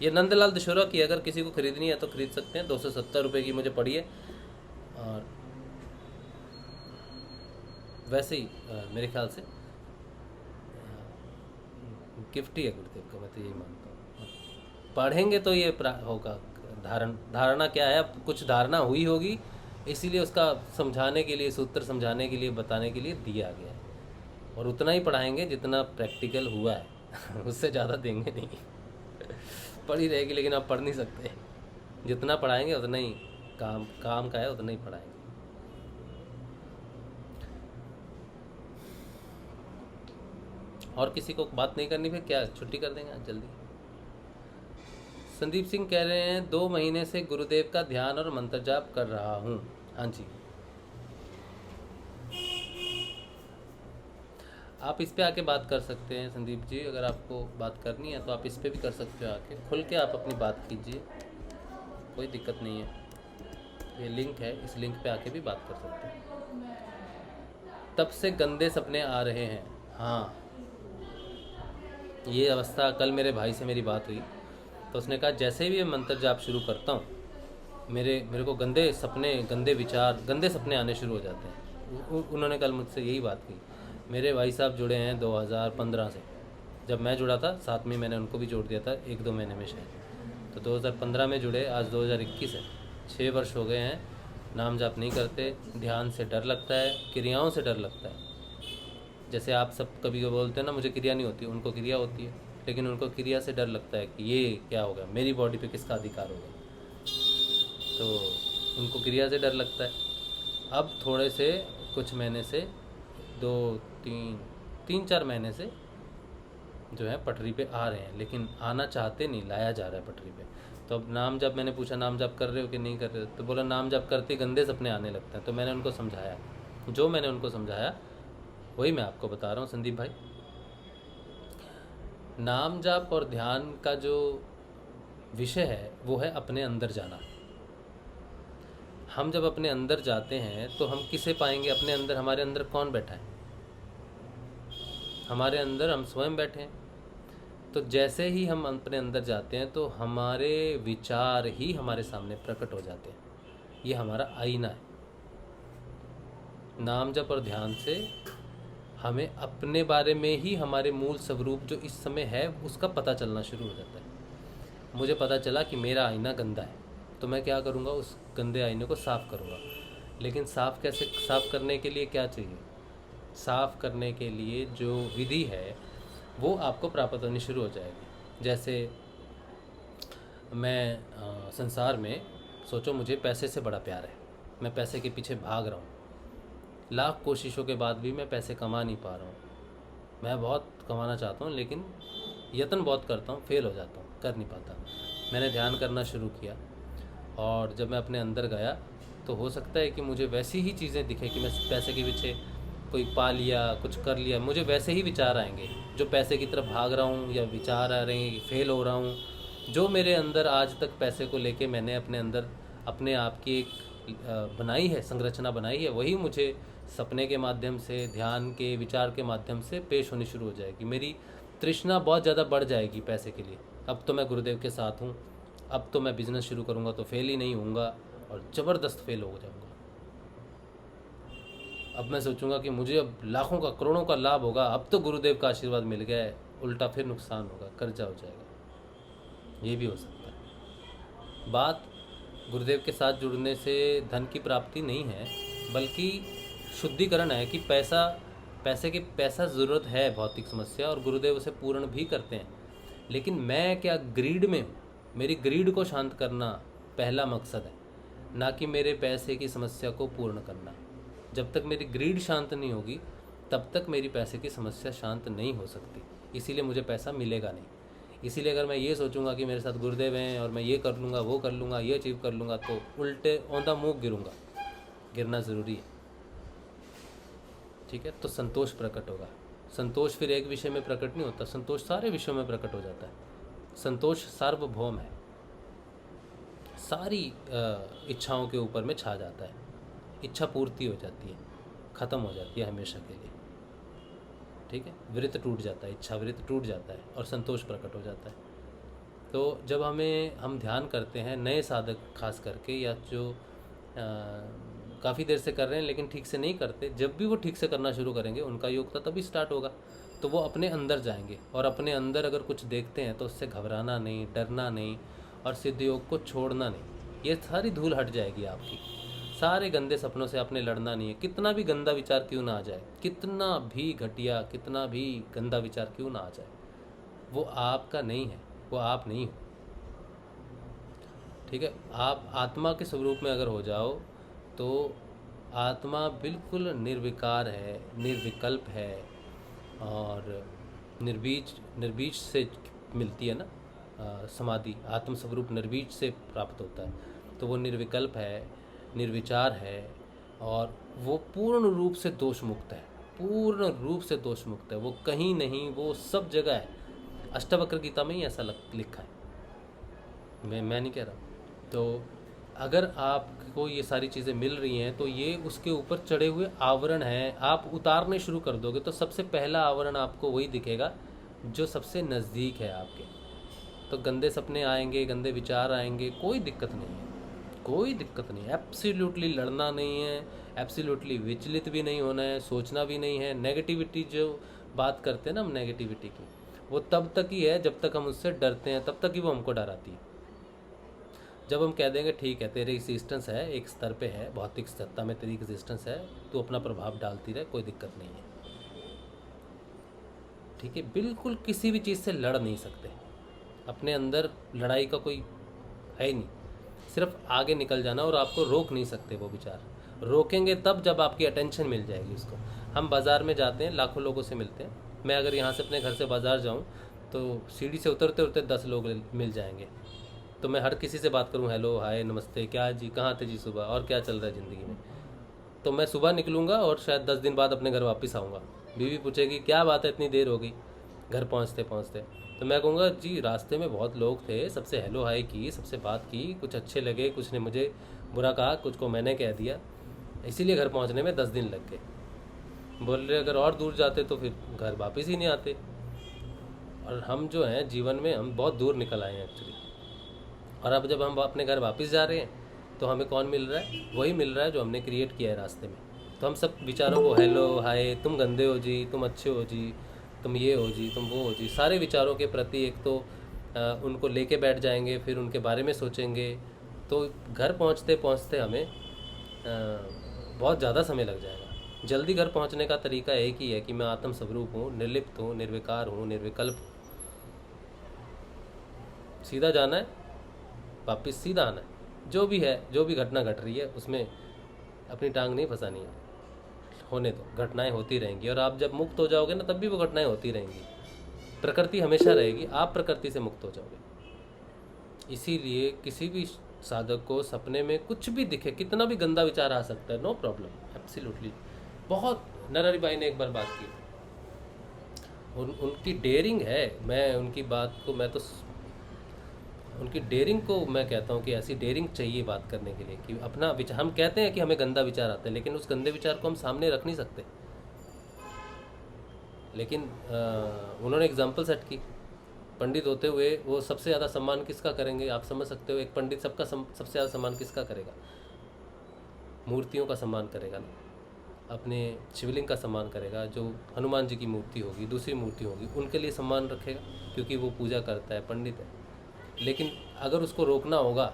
ये नंदलाल दशोरा की अगर किसी को खरीदनी है तो खरीद सकते हैं। 270 रुपये की मुझे पड़ी है। और वैसे ही मेरे ख्याल से गिफ्ट ही है गुरुदेव का, मैं तो यही मानता हूँ। पढ़ेंगे तो ये होगा। धारणा क्या है, अब कुछ धारणा हुई होगी, इसीलिए उसका समझाने के लिए, सूत्र समझाने के लिए, बताने के लिए दिया गया है। और उतना ही पढ़ाएंगे जितना प्रैक्टिकल हुआ है उससे ज़्यादा देंगे नहीं। पढ़ी रहेगी लेकिन आप पढ़ नहीं सकते। जितना पढ़ाएंगे उतना ही काम का है, उतना ही पढ़ाएंगे। और किसी को बात नहीं करनी, फिर क्या छुट्टी कर देंगे आज जल्दी। संदीप सिंह कह रहे हैं 2 महीने से गुरुदेव का ध्यान और मंत्र जाप कर रहा हूँ। हाँ जी, आप इस पे आके बात कर सकते हैं संदीप जी। अगर आपको बात करनी है तो आप इस पे भी कर सकते हो, आके खुल के आप अपनी बात कीजिए, कोई दिक्कत नहीं है। ये लिंक है, इस लिंक पे आके भी बात कर सकते हैं। तब से गंदे सपने आ रहे हैं। हाँ, ये अवस्था, कल मेरे भाई से मेरी बात हुई तो उसने कहा जैसे भी ये मंत्र जाप शुरू करता हूँ मेरे को गंदे सपने, गंदे विचार, गंदे सपने आने शुरू हो जाते हैं। उन्होंने कल मुझसे यही बात की। मेरे भाई साहब जुड़े हैं 2015 से, जब मैं जुड़ा था साथ में मैंने उनको भी जोड़ दिया था 1-2 महीने में शायद। तो 2015 में जुड़े, आज 2021 है, 6 वर्ष हो गए हैं। नाम जाप नहीं करते, ध्यान से डर लगता है, क्रियाओं से डर लगता है। जैसे आप सब कभी बोलते हैं ना मुझे क्रिया नहीं होती, उनको क्रिया होती है, लेकिन उनको क्रिया से डर लगता है कि ये क्या होगा, मेरी बॉडी पे किसका अधिकार होगा, तो उनको क्रिया से डर लगता है। अब थोड़े से कुछ महीने से 3-4 महीने से जो है पटरी पे आ रहे हैं, लेकिन आना चाहते नहीं, लाया जा रहा है पटरी पे। तो अब नाम जप, मैंने पूछा नाम जप कर रहे हो कि नहीं कर रहे हो, तो बोला नाम जप करते गंदे सपने आने लगते हैं। तो मैंने उनको समझाया, जो मैंने उनको समझाया वही मैं आपको बता रहा हूँ संदीप भाई। नाम जाप और ध्यान का जो विषय है वो है अपने अंदर जाना। हम जब अपने अंदर जाते हैं तो हम किसे पाएंगे? अपने अंदर, हमारे अंदर कौन बैठा है? हमारे अंदर हम स्वयं बैठे हैं। तो जैसे ही हम अपने अंदर जाते हैं तो हमारे विचार ही हमारे सामने प्रकट हो जाते हैं। ये हमारा आईना है। नाम जप और ध्यान से हमें अपने बारे में ही, हमारे मूल स्वरूप जो इस समय है उसका पता चलना शुरू हो जाता है। मुझे पता चला कि मेरा आईना गंदा है, तो मैं क्या करूँगा? उस गंदे आईने को साफ़ करूँगा। लेकिन साफ़ कैसे? साफ़ करने के लिए क्या चाहिए? साफ़ करने के लिए जो विधि है वो आपको प्राप्त होनी शुरू हो जाएगी। जैसे मैं संसार में सोचो मुझे पैसे से बड़ा प्यार है, मैं पैसे के पीछे भाग रहा हूँ, लाख कोशिशों के बाद भी मैं पैसे कमा नहीं पा रहा हूँ। मैं बहुत कमाना चाहता हूँ लेकिन यत्न बहुत करता हूँ, फेल हो जाता हूँ, कर नहीं पाता। मैंने ध्यान करना शुरू किया और जब मैं अपने अंदर गया तो हो सकता है कि मुझे वैसी ही चीज़ें दिखे कि मैं पैसे के पीछे कोई पा लिया, कुछ कर लिया, मुझे वैसे ही विचार आएंगे जो पैसे की तरफ भाग रहा हूँ, या विचार आ रहे हैं कि फेल हो रहा हूँ। जो मेरे अंदर आज तक पैसे को लेके मैंने अपने अंदर अपने आप की एक बनाई है, संरचना बनाई है, वही मुझे सपने के माध्यम से, ध्यान के विचार के माध्यम से पेश होनी शुरू हो जाएगी। मेरी तृष्णा बहुत ज़्यादा बढ़ जाएगी पैसे के लिए। अब तो मैं गुरुदेव के साथ हूँ, अब तो मैं बिज़नेस शुरू करूँगा तो फेल ही नहीं होऊंगा, और ज़बरदस्त फेल हो जाऊँगा। अब मैं सोचूंगा कि मुझे अब लाखों का, करोड़ों का लाभ होगा, अब तो गुरुदेव का आशीर्वाद मिल गया है, उल्टा फिर नुकसान होगा, कर्जा हो जाएगा। ये भी हो सकता है। बात गुरुदेव के साथ जुड़ने से धन की प्राप्ति नहीं है, बल्कि शुद्धिकरण है कि पैसा ज़रूरत है, भौतिक समस्या, और गुरुदेव उसे पूर्ण भी करते हैं। लेकिन मैं क्या ग्रीड में हूँ? मेरी ग्रीड को शांत करना पहला मकसद है, ना कि मेरे पैसे की समस्या को पूर्ण करना। जब तक मेरी ग्रीड शांत नहीं होगी तब तक मेरी पैसे की समस्या शांत नहीं हो सकती। इसीलिए मुझे पैसा मिलेगा नहीं। इसीलिए अगर मैं ये सोचूंगा कि मेरे साथ गुरुदेव हैं और मैं ये कर लूँगा, वो कर लूँगा, ये अचीव कर लूँगा, तो उल्टे औंधा मुँह गिरूँगा। गिरना ज़रूरी है, ठीक है? तो संतोष प्रकट होगा। संतोष फिर एक विषय में प्रकट नहीं होता, संतोष सारे विषयों में प्रकट हो जाता है। संतोष सार्वभौम है, सारी इच्छाओं के ऊपर में छा जाता है। इच्छा पूर्ति हो जाती है, ख़त्म हो जाती है हमेशा के लिए, ठीक है? वृत्त टूट जाता है, इच्छा वृत्त टूट जाता है और संतोष प्रकट हो जाता है। तो जब हम ध्यान करते हैं, नए साधक खास करके, या जो काफ़ी देर से कर रहे हैं लेकिन ठीक से नहीं करते, जब भी वो ठीक से करना शुरू करेंगे उनका योग तो तभी स्टार्ट होगा। तो वो अपने अंदर जाएंगे, और अपने अंदर अगर कुछ देखते हैं तो उससे घबराना नहीं, डरना नहीं, और सिद्ध योग को छोड़ना नहीं। ये सारी धूल हट जाएगी आपकी। सारे गंदे सपनों से आपने लड़ना नहीं है। कितना भी गंदा विचार क्यों ना आ जाए, कितना भी घटिया, कितना भी गंदा विचार क्यों ना आ जाए, वो आपका नहीं है, वो आप नहीं हो, ठीक है? आप आत्मा के स्वरूप में अगर हो जाओ तो आत्मा बिल्कुल निर्विकार है, निर्विकल्प है, और निर्बीज से मिलती है ना समाधि। आत्म स्वरूप निर्बीज से प्राप्त होता है, तो वो निर्विकल्प है, निर्विचार है, और वो पूर्ण रूप से दोष मुक्त है, पूर्ण रूप से दोष मुक्त है। वो कहीं नहीं, वो सब जगह है। अष्टावक्र गीता में ही ऐसा लिखा है, मैं नहीं कह रहा। तो अगर आपको ये सारी चीज़ें मिल रही हैं तो ये उसके ऊपर चढ़े हुए आवरण हैं। आप उतारने शुरू कर दोगे तो सबसे पहला आवरण आपको वही दिखेगा जो सबसे नज़दीक है आपके। तो गंदे सपने आएंगे, गंदे विचार आएंगे, कोई दिक्कत नहीं है, कोई दिक्कत नहीं है। एब्सोल्युटली लड़ना नहीं है, एब्सोल्युटली विचलित भी नहीं होना है, सोचना भी नहीं है। नेगेटिविटी जो बात करते हैं ना हम नेगेटिविटी की, वो तब तक ही है जब तक हम उससे डरते हैं, तब तक ही वो हमको डराती है। जब हम कह देंगे ठीक है तेरी एग्जिस्टेंस है, एक स्तर पे है, भौतिक सत्ता में तेरी एग्जिस्टेंस है, तू अपना प्रभाव डालती रहे, कोई दिक्कत नहीं है, ठीक है। बिल्कुल किसी भी चीज़ से लड़ नहीं सकते, अपने अंदर लड़ाई का कोई है ही नहीं, सिर्फ आगे निकल जाना, और आपको रोक नहीं सकते वो विचार। रोकेंगे तब जब आपकी अटेंशन मिल जाएगी उसको। हम बाज़ार में जाते हैं, लाखों लोगों से मिलते हैं। मैं अगर यहाँ से अपने घर से बाज़ार जाऊँ तो सीढ़ी से उतरते उतरते 10 लोग मिल जाएंगे, तो मैं हर किसी से बात करूँ, हेलो हाय नमस्ते, क्या जी, कहाँ थे जी सुबह, और क्या चल रहा है ज़िंदगी में। तो मैं सुबह निकलूँगा और शायद 10 दिन बाद अपने घर वापस आऊँगा। बीवी पूछेगी क्या बात है इतनी देर हो गई घर पहुँचते पहुँचते, तो मैं कहूँगा जी रास्ते में बहुत लोग थे, सबसे हेलो हाय की, सबसे बात की, कुछ अच्छे लगे, कुछ ने मुझे बुरा कहा, कुछ को मैंने कह दिया, इसीलिए घर पहुँचने में 10 दिन लग गए। बोल रहे अगर और दूर जाते तो फिर घर वापस ही नहीं आते। और हम जो हैं जीवन में हम बहुत दूर निकल आए हैं एक्चुअली। और अब जब हम अपने घर वापस जा रहे हैं तो हमें कौन मिल रहा है? वही मिल रहा है जो हमने क्रिएट किया है रास्ते में। तो हम सब विचारों को हेलो हाय, तुम गंदे हो जी, तुम अच्छे हो जी, तुम ये हो जी, तुम वो हो जी, सारे विचारों के प्रति एक तो उनको लेके बैठ जाएंगे, फिर उनके बारे में सोचेंगे, तो घर पहुंचते पहुंचते हमें बहुत ज़्यादा समय लग जाएगा। जल्दी घर पहुंचने का तरीका एक ही है कि मैं आत्म स्वरूप हूँ, निर्लिप्त हूँ, निर्विकार हूँ, निर्विकल्प। सीधा जाना है, वापस सीधा आना है। जो भी है, जो भी घटना घट रही है उसमें अपनी टांग नहीं फंसानी है, होने दो, घटनाएं होती रहेंगी। और आप जब मुक्त हो जाओगे ना, तब भी वो घटनाएं होती रहेंगी। प्रकृति हमेशा रहेगी, आप प्रकृति से मुक्त हो जाओगे। इसीलिए किसी भी साधक को सपने में कुछ भी दिखे, कितना भी गंदा विचार आ सकता है, नो प्रॉब्लम, एब्सोल्युटली। बहुत नरहरि भाई ने एक बार बात की, उनकी डेयरिंग है, मैं उनकी बात को, मैं तो उनकी डेयरिंग को मैं कहता हूँ कि ऐसी डेयरिंग चाहिए बात करने के लिए कि अपना विचार, हम कहते हैं कि हमें गंदा विचार आते हैं, लेकिन उस गंदे विचार को हम सामने रख नहीं सकते। लेकिन उन्होंने एग्जाम्पल सेट की, पंडित होते हुए वो सबसे ज़्यादा सम्मान किसका करेंगे? आप समझ सकते हो, एक पंडित सबसे ज़्यादा सम्मान किसका करेगा? मूर्तियों का सम्मान करेगा ना, अपने शिवलिंग का सम्मान करेगा। जो हनुमान जी की मूर्ति होगी, दूसरी मूर्ति होगी, उनके लिए सम्मान रखेगा, क्योंकि वो पूजा करता है, पंडित है। लेकिन अगर उसको रोकना होगा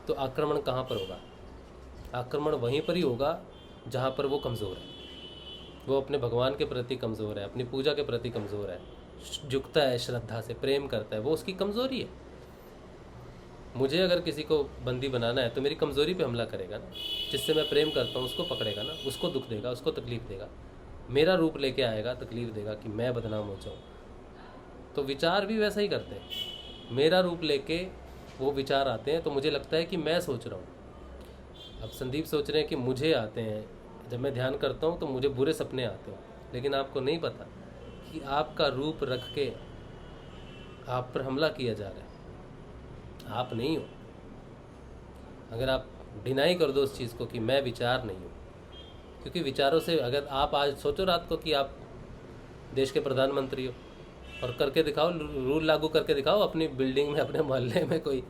तो आक्रमण कहाँ पर होगा? आक्रमण वहीं पर ही होगा जहाँ पर वो कमज़ोर है, वो अपने भगवान के प्रति कमज़ोर है, अपनी पूजा के प्रति कमज़ोर है, झुकता है, श्रद्धा से प्रेम करता है, वो उसकी कमज़ोरी है। मुझे अगर किसी को बंदी बनाना है तो मेरी कमज़ोरी पे हमला करेगा ना, जिससे मैं प्रेम करता हूँ उसको पकड़ेगा ना, उसको दुख देगा, उसको तकलीफ़ देगा, मेरा रूप लेके आएगा, तकलीफ़ देगा कि मैं बदनाम हो जाऊँ। तो विचार भी वैसा ही करते हैं, मेरा रूप लेके वो विचार आते हैं, तो मुझे लगता है कि मैं सोच रहा हूँ। अब संदीप सोच रहे हैं कि मुझे आते हैं, जब मैं ध्यान करता हूँ तो मुझे बुरे सपने आते हैं, लेकिन आपको नहीं पता कि आपका रूप रख के आप पर हमला किया जा रहा है, आप नहीं हो। अगर आप डिनाई कर दो उस चीज़ को कि मैं विचार नहीं हूँ, क्योंकि विचारों से, अगर आप आज सोचो रात को कि आप देश के प्रधानमंत्री हो और करके दिखाओ, रूल लागू करके दिखाओ अपनी बिल्डिंग में, अपने मोहल्ले में कोई,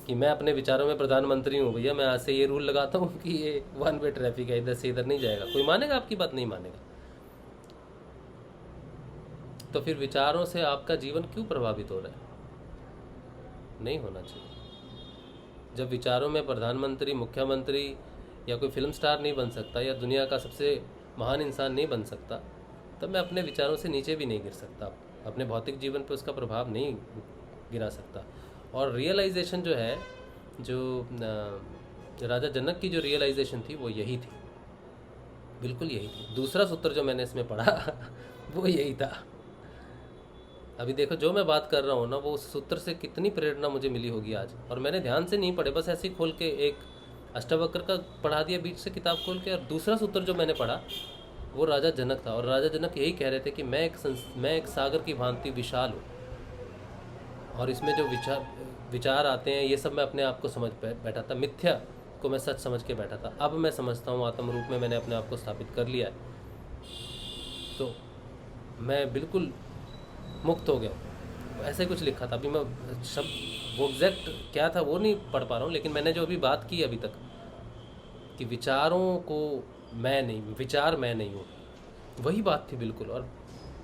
कि मैं अपने विचारों में प्रधानमंत्री हूँ भैया, मैं आज से ये रूल लगाता हूँ कि ये 1 वे ट्रैफिक है, इधर से इधर नहीं जाएगा। कोई मानेगा? आपकी बात नहीं मानेगा। तो फिर विचारों से आपका जीवन क्यों प्रभावित हो रहा है? नहीं होना चाहिए। जब विचारों में प्रधानमंत्री, मुख्यमंत्री या कोई फिल्म स्टार नहीं बन सकता, या दुनिया का सबसे महान इंसान नहीं बन सकता, तब मैं अपने विचारों से नीचे भी नहीं गिर सकता, अपने भौतिक जीवन पर उसका प्रभाव नहीं गिरा सकता। और रियलाइजेशन जो है, जो राजा जनक की जो रियलाइजेशन थी वो यही थी, बिल्कुल यही थी। दूसरा सूत्र जो मैंने इसमें पढ़ा वो यही था। अभी देखो जो मैं बात कर रहा हूँ ना, वो उस सूत्र से कितनी प्रेरणा मुझे मिली होगी आज। और मैंने ध्यान से नहीं पढ़े, बस ऐसे ही खोल के एक अष्टावक्र का पढ़ा दिया बीच से किताब खोल के। और दूसरा सूत्र जो मैंने पढ़ा वो राजा जनक था, और राजा जनक यही कह रहे थे कि मैं एक सागर की भांति विशाल हूँ, और इसमें जो विचार आते हैं ये सब मैं अपने आप को समझ बैठा था, मिथ्या को मैं सच समझ के बैठा था। अब मैं समझता हूँ आत्म रूप में मैंने अपने आप को स्थापित कर लिया है, तो मैं बिल्कुल मुक्त हो गया हूँ। ऐसे कुछ लिखा था। अभी मैं शब्द वो एग्जैक्ट क्या था वो नहीं पढ़ पा रहा हूँ, लेकिन मैंने जो अभी बात की अभी तक कि विचारों को मैं नहीं, विचार मैं नहीं हूँ, वही बात थी बिल्कुल। और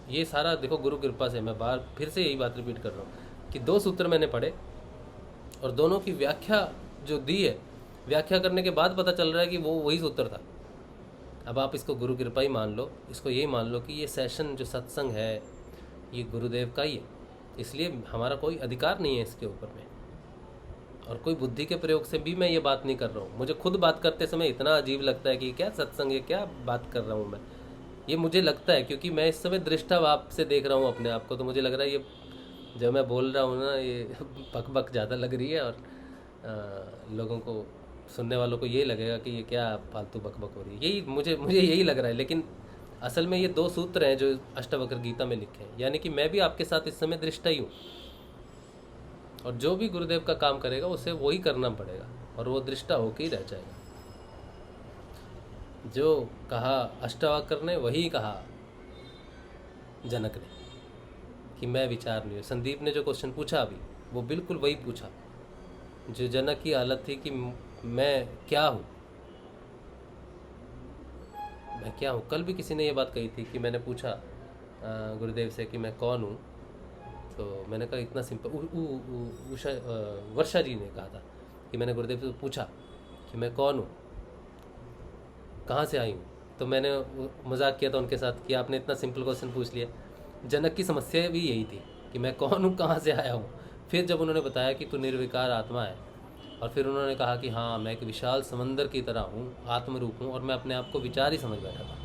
ये सारा देखो गुरु कृपा से, मैं बार फिर से यही बात रिपीट कर रहा हूँ कि 2 सूत्र मैंने पढ़े और दोनों की व्याख्या जो दी है, व्याख्या करने के बाद पता चल रहा है कि वो वही सूत्र था। अब आप इसको गुरु कृपा ही मान लो, इसको यही मान लो कि ये सेशन जो सत्संग है ये गुरुदेव का ही है, इसलिए हमारा कोई अधिकार नहीं है इसके ऊपर में। और कोई बुद्धि के प्रयोग से भी मैं ये बात नहीं कर रहा हूँ। मुझे खुद बात करते समय इतना अजीब लगता है कि क्या सत्संग है, क्या बात कर रहा हूँ मैं, ये मुझे लगता है क्योंकि मैं इस समय दृष्टाभाव से देख रहा हूँ अपने आप को। तो मुझे लग रहा है ये जो मैं बोल रहा हूँ ना ये बक बक ज़्यादा लग रही है और लोगों को, सुनने वालों को ये लगेगा कि ये क्या फालतू बक बक हो रही है, यही मुझे यही लग रहा है। लेकिन असल में ये 2 सूत्र हैं जो अष्टावक्र गीता में लिखे हैं, यानी कि मैं भी आपके साथ इस समय दृष्टा ही हूँ और जो भी गुरुदेव का काम करेगा उसे वही करना पड़ेगा और वो दृष्टा होकर ही रह जाएगा। जो कहा अष्टावक्र ने वही कहा जनक ने कि मैं विचार नहीं हूँ। संदीप ने जो क्वेश्चन पूछा अभी वो बिल्कुल वही पूछा जो जनक की हालत थी कि मैं क्या हूँ, मैं क्या हूँ। कल भी किसी ने ये बात कही थी कि मैंने पूछा गुरुदेव से कि मैं कौन हूँ, तो मैंने कहा इतना सिंपल, वर्षा जी ने कहा था कि मैंने गुरुदेव से पूछा कि मैं कौन हूँ, कहाँ से आई हूँ। तो मैंने मजाक किया था उनके साथ कि आपने इतना सिंपल क्वेश्चन पूछ लिया। जनक की समस्या भी यही थी कि मैं कौन हूँ, कहाँ से आया हूँ। फिर जब उन्होंने बताया कि तू निर्विकार आत्मा है, और फिर उन्होंने कहा कि हाँ मैं एक विशाल समंदर की तरह हूँ, आत्मरूप हूँ, और मैं अपने आप को विचार ही समझ बैठा था।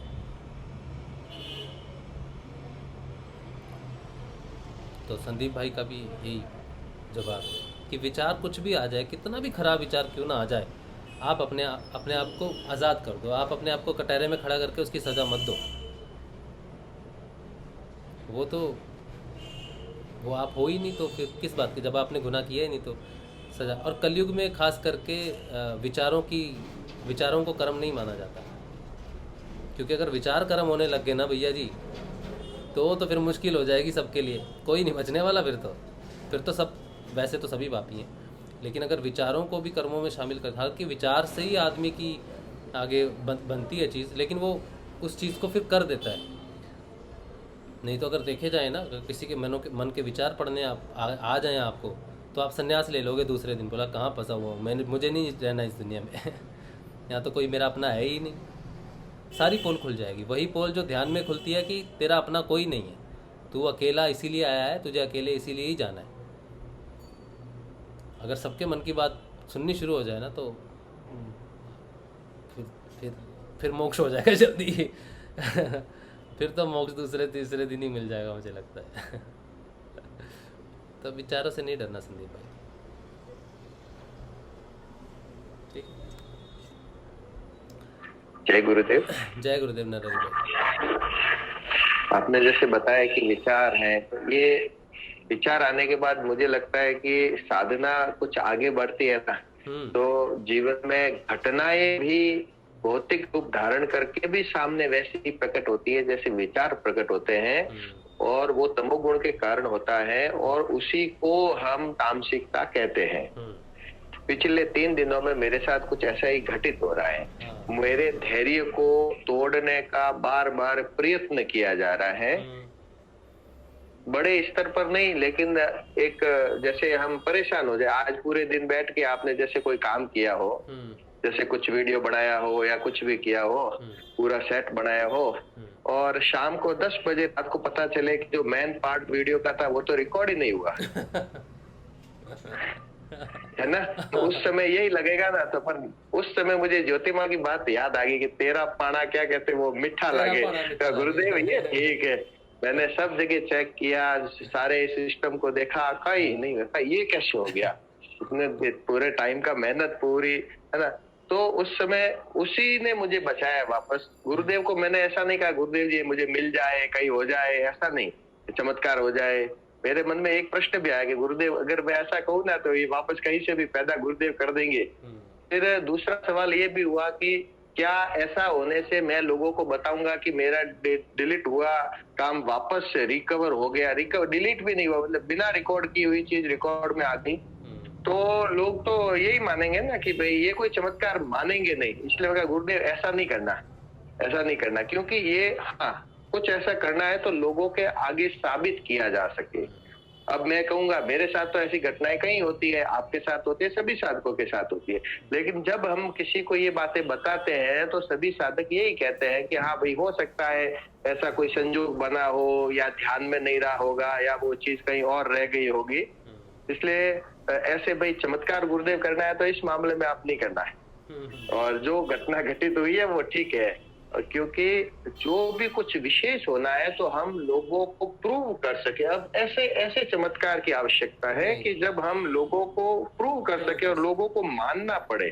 तो संदीप भाई का भी यही जवाब है कि विचार कुछ भी आ जाए, कितना भी खराब विचार क्यों ना आ जाए, आप अपने आप को आज़ाद कर दो। आप अपने आप को कटहरे में खड़ा करके उसकी सज़ा मत दो। वो आप हो ही नहीं तो फिर किस बात की, जब आपने गुनाह किया ही नहीं तो सज़ा। और कलयुग में खास करके विचारों को कर्म नहीं माना जाता, क्योंकि अगर विचार कर्म होने लग गए ना भैया जी तो फिर मुश्किल हो जाएगी सबके लिए, कोई नहीं बचने वाला। फिर तो सब, वैसे तो सभी पापी हैं, लेकिन अगर विचारों को भी कर्मों में शामिल कर, हालांकि विचार से ही आदमी की आगे बनती है चीज़, लेकिन वो उस चीज़ को फिर कर देता है। नहीं तो अगर देखे जाए ना, अगर किसी के मन के विचार पढ़ने आ जाएं आपको, तो आप संन्यास ले लोगे दूसरे दिन। बोला कहाँ फंसा हुआ हूँ, मुझे नहीं रहना इस दुनिया में यहाँ तो कोई मेरा अपना है ही नहीं। सारी पोल खुल जाएगी। वही पोल जो ध्यान में खुलती है कि तेरा अपना कोई नहीं है, तू अकेला इसीलिए आया है, तुझे अकेले इसीलिए ही जाना है। अगर सबके मन की बात सुननी शुरू हो जाए ना तो फिर मोक्ष हो जाएगा जल्दी फिर तो मोक्ष दूसरे तीसरे दिन ही मिल जाएगा मुझे लगता है तो विचारों से नहीं डरना संदीप भाई। ठीक, जय गुरुदेव। जय गुरुदेव नरेश भाई। आपने जैसे बताया कि विचार है, ये विचार आने के बाद मुझे लगता है कि साधना कुछ आगे बढ़ती है ना, तो जीवन में घटनाएं भी भौतिक रूप धारण करके भी सामने वैसे ही प्रकट होती है जैसे विचार प्रकट होते हैं, और वो तमोगुण के कारण होता है, और उसी को हम तामसिकता कहते हैं। पिछले 3 दिनों में मेरे साथ कुछ ऐसा ही घटित हो रहा है। मेरे धैर्य को तोड़ने का बार बार प्रयत्न किया जा रहा है, बड़े स्तर पर नहीं, लेकिन एक जैसे हम परेशान हो जाए। आज पूरे दिन बैठ के आपने जैसे कोई काम किया हो, जैसे कुछ वीडियो बनाया हो या कुछ भी किया हो, पूरा सेट बनाया हो, और शाम को 10 बजे रात को पता चले कि जो मेन पार्ट वीडियो का था वो तो रिकॉर्ड ही नहीं हुआ है ना, तो उस समय यही लगेगा ना। तो पर उस समय मुझे ज्योतिमा की बात याद आ गई कि तेरा पाना क्या कहते वो मीठा लगे। गुरुदेव ये ठीक है, मैंने सब जगह चेक किया, सारे सिस्टम को देखा, कहीं नहीं होता, ये कैसे हो गया, उसने पूरे टाइम का मेहनत पूरी, है ना। तो उस समय उसी ने मुझे बचाया वापस। गुरुदेव को मैंने ऐसा नहीं कहा गुरुदेव जी मुझे मिल जाए, कहीं हो जाए, ऐसा नहीं, चमत्कार हो जाए। मेरे मन में एक प्रश्न भी आया कि गुरुदेव अगर मैं ऐसा कहूँ ना तो ये वापस कहीं से भी पैदा गुरुदेव कर देंगे। फिर दूसरा सवाल ये भी हुआ कि क्या ऐसा होने से मैं लोगों को बताऊंगा कि मेरा डिलीट हुआ काम वापस रिकवर हो गया, डिलीट भी नहीं हुआ, मतलब बिना रिकॉर्ड की हुई चीज रिकॉर्ड में आ गई, तो लोग तो यही मानेंगे ना कि भाई ये कोई चमत्कार, मानेंगे नहीं। इसलिए मैं गुरुदेव ऐसा नहीं करना, ऐसा नहीं करना, क्योंकि ये हाँ कुछ ऐसा करना है तो लोगों के आगे साबित किया जा सके। अब मैं कहूंगा मेरे साथ तो ऐसी घटनाएं कहीं होती है, आपके साथ होती है, सभी साधकों के साथ होती है, लेकिन जब हम किसी को ये बातें बताते हैं तो सभी साधक यही कहते हैं कि हाँ भाई हो सकता है ऐसा कोई संजोग बना हो, या ध्यान में नहीं रहा होगा, या वो चीज कहीं और रह गई होगी। इसलिए ऐसे भाई चमत्कार गुरुदेव करना है तो इस मामले में आप नहीं करना है। और जो घटना घटित हुई है वो ठीक है, क्योंकि जो भी कुछ विशेष होना है तो हम लोगों को प्रूव कर सके। अब ऐसे ऐसे चमत्कार की आवश्यकता है कि जब हम लोगों को प्रूव कर सके और लोगों को मानना पड़े,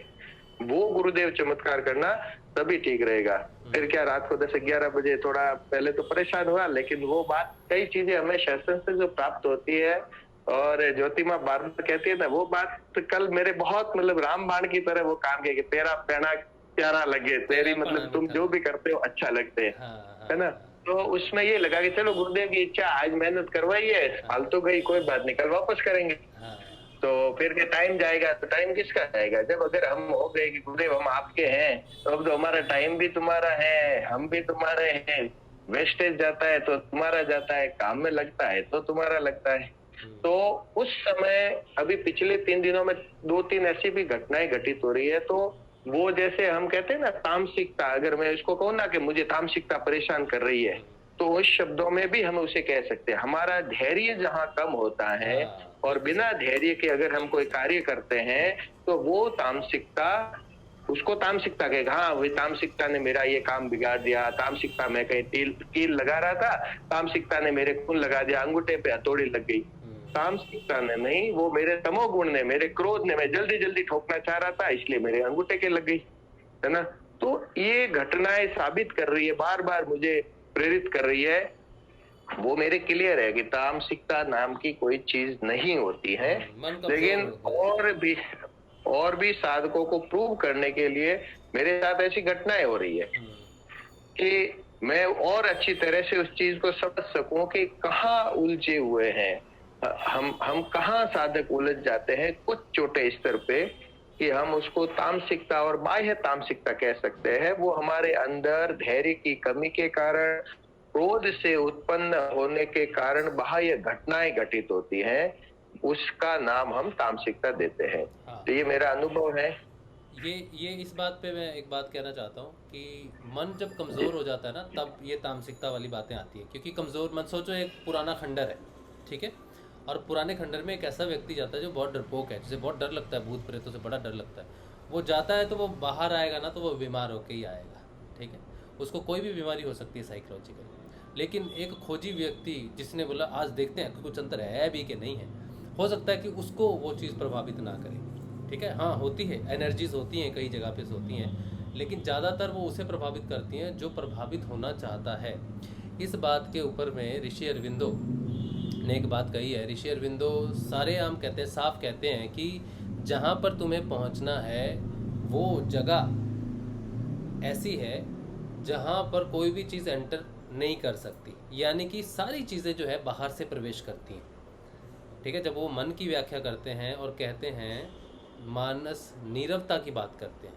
वो गुरुदेव चमत्कार करना तभी ठीक रहेगा। फिर क्या रात को 10-11 बजे थोड़ा पहले तो परेशान हुआ, लेकिन वो बात, कई चीजें हमें शास्त्र से जो प्राप्त होती है, और ज्योति माँ बार कहती है ना, वो बात तो कल मेरे बहुत मतलब रामबाण की तरह वो काम किया कि तेरा पहना प्यारा लगे, तेरी मतलब तुम जो भी करते हो अच्छा लगते है ना। तो उसमें ये लगा कि चलो गुरुदेव की इच्छा, आज मेहनत करवाई है, फालतू गई कोई बात नहीं, कल वापस करेंगे। तो फिर के टाइम जाएगा तो टाइम किसका जाएगा? जब अगर हम हो गए कि गुरुदेव हम आपके हैं, तो अब तो हमारा टाइम भी तुम्हारा है, हम भी तुम्हारे हैं, वेस्टेज जाता है तो तुम्हारा जाता है, काम में लगता है तो तुम्हारा लगता है। तो उस समय अभी पिछले 3 दिनों में 2-3 ऐसी भी घटनाएं घटित हो रही है, तो वो जैसे हम कहते हैं ना तामसिकता, अगर मैं इसको कहूँ ना कि मुझे तामसिकता परेशान कर रही है, तो उस शब्दों में भी हम उसे कह सकते हैं। हमारा धैर्य जहाँ कम होता है और बिना धैर्य के अगर हम कोई कार्य करते हैं तो वो तामसिकता, उसको तामसिकता कहेगा। हाँ वही तामसिकता ने मेरा ये काम बिगाड़ दिया, तामसिकता में कहीं कील लगा रहा था, तामसिकता ने मेरे खून लगा दिया, अंगूठे पे हथौड़ी लग गई। तामसिकता ने नहीं, वो मेरे तमोगुण ने, मेरे क्रोध ने, मैं जल्दी जल्दी ठोकना चाह रहा था इसलिए मेरे अंगूठे के लग गई, है ना। तो ये घटनाएं साबित कर रही है, बार बार मुझे प्रेरित कर रही है, वो मेरे क्लियर है कि तामसिकता नाम की कोई चीज नहीं होती है। लेकिन और भी साधकों को प्रूव करने के लिए मेरे साथ ऐसी घटनाएं हो रही है कि मैं और अच्छी तरह से उस चीज को समझ सकूं कि कहाँ उलझे हुए हैं हम कहाँ साधक उलझ जाते हैं कुछ छोटे स्तर पे, कि हम उसको तामसिकता और बाह्य तामसिकता कह सकते हैं। वो हमारे अंदर धैर्य की कमी के कारण, क्रोध से उत्पन्न होने के कारण बाह्य घटनाएं घटित होती हैं, उसका नाम हम तामसिकता देते हैं। तो ये मेरा अनुभव है। ये इस बात पे मैं एक बात कहना चाहता हूँ कि मन जब कमज़ोर हो जाता है ना, तब ये तामसिकता वाली बातें आती है। क्योंकि कमज़ोर मन, सोचो एक पुराना खंडर है, ठीक है, और पुराने खंडर में एक ऐसा व्यक्ति जाता है जो बहुत डरपोक है, जिसे बहुत डर लगता है, भूत प्रेतों से बड़ा डर लगता है। वो जाता है तो वो बाहर आएगा ना, तो वो बीमार होके ही आएगा, ठीक है। उसको कोई भी बीमारी हो सकती है साइकोलॉजिकल। लेकिन एक खोजी व्यक्ति जिसने बोला आज देखते हैं कि कुछ अंतर है भी कि नहीं है, हो सकता है कि उसको वो चीज़ प्रभावित ना करे, ठीक है। हाँ होती है, एनर्जीज होती हैं, कई जगह पे होती हैं, लेकिन ज़्यादातर वो उसे प्रभावित करती हैं जो प्रभावित होना चाहता है। इस बात के ऊपर में ऋषि अरविंदो ने एक बात कही है। ऋषि अरविंदो सारे आम कहते हैं, साफ कहते हैं कि जहाँ पर तुम्हें पहुँचना है वो जगह ऐसी है जहाँ पर कोई भी चीज़ एंटर नहीं कर सकती, यानी कि सारी चीज़ें जो है बाहर से प्रवेश करती हैं, ठीक है। जब वो मन की व्याख्या करते हैं और कहते हैं मानस नीरवता की बात करते हैं,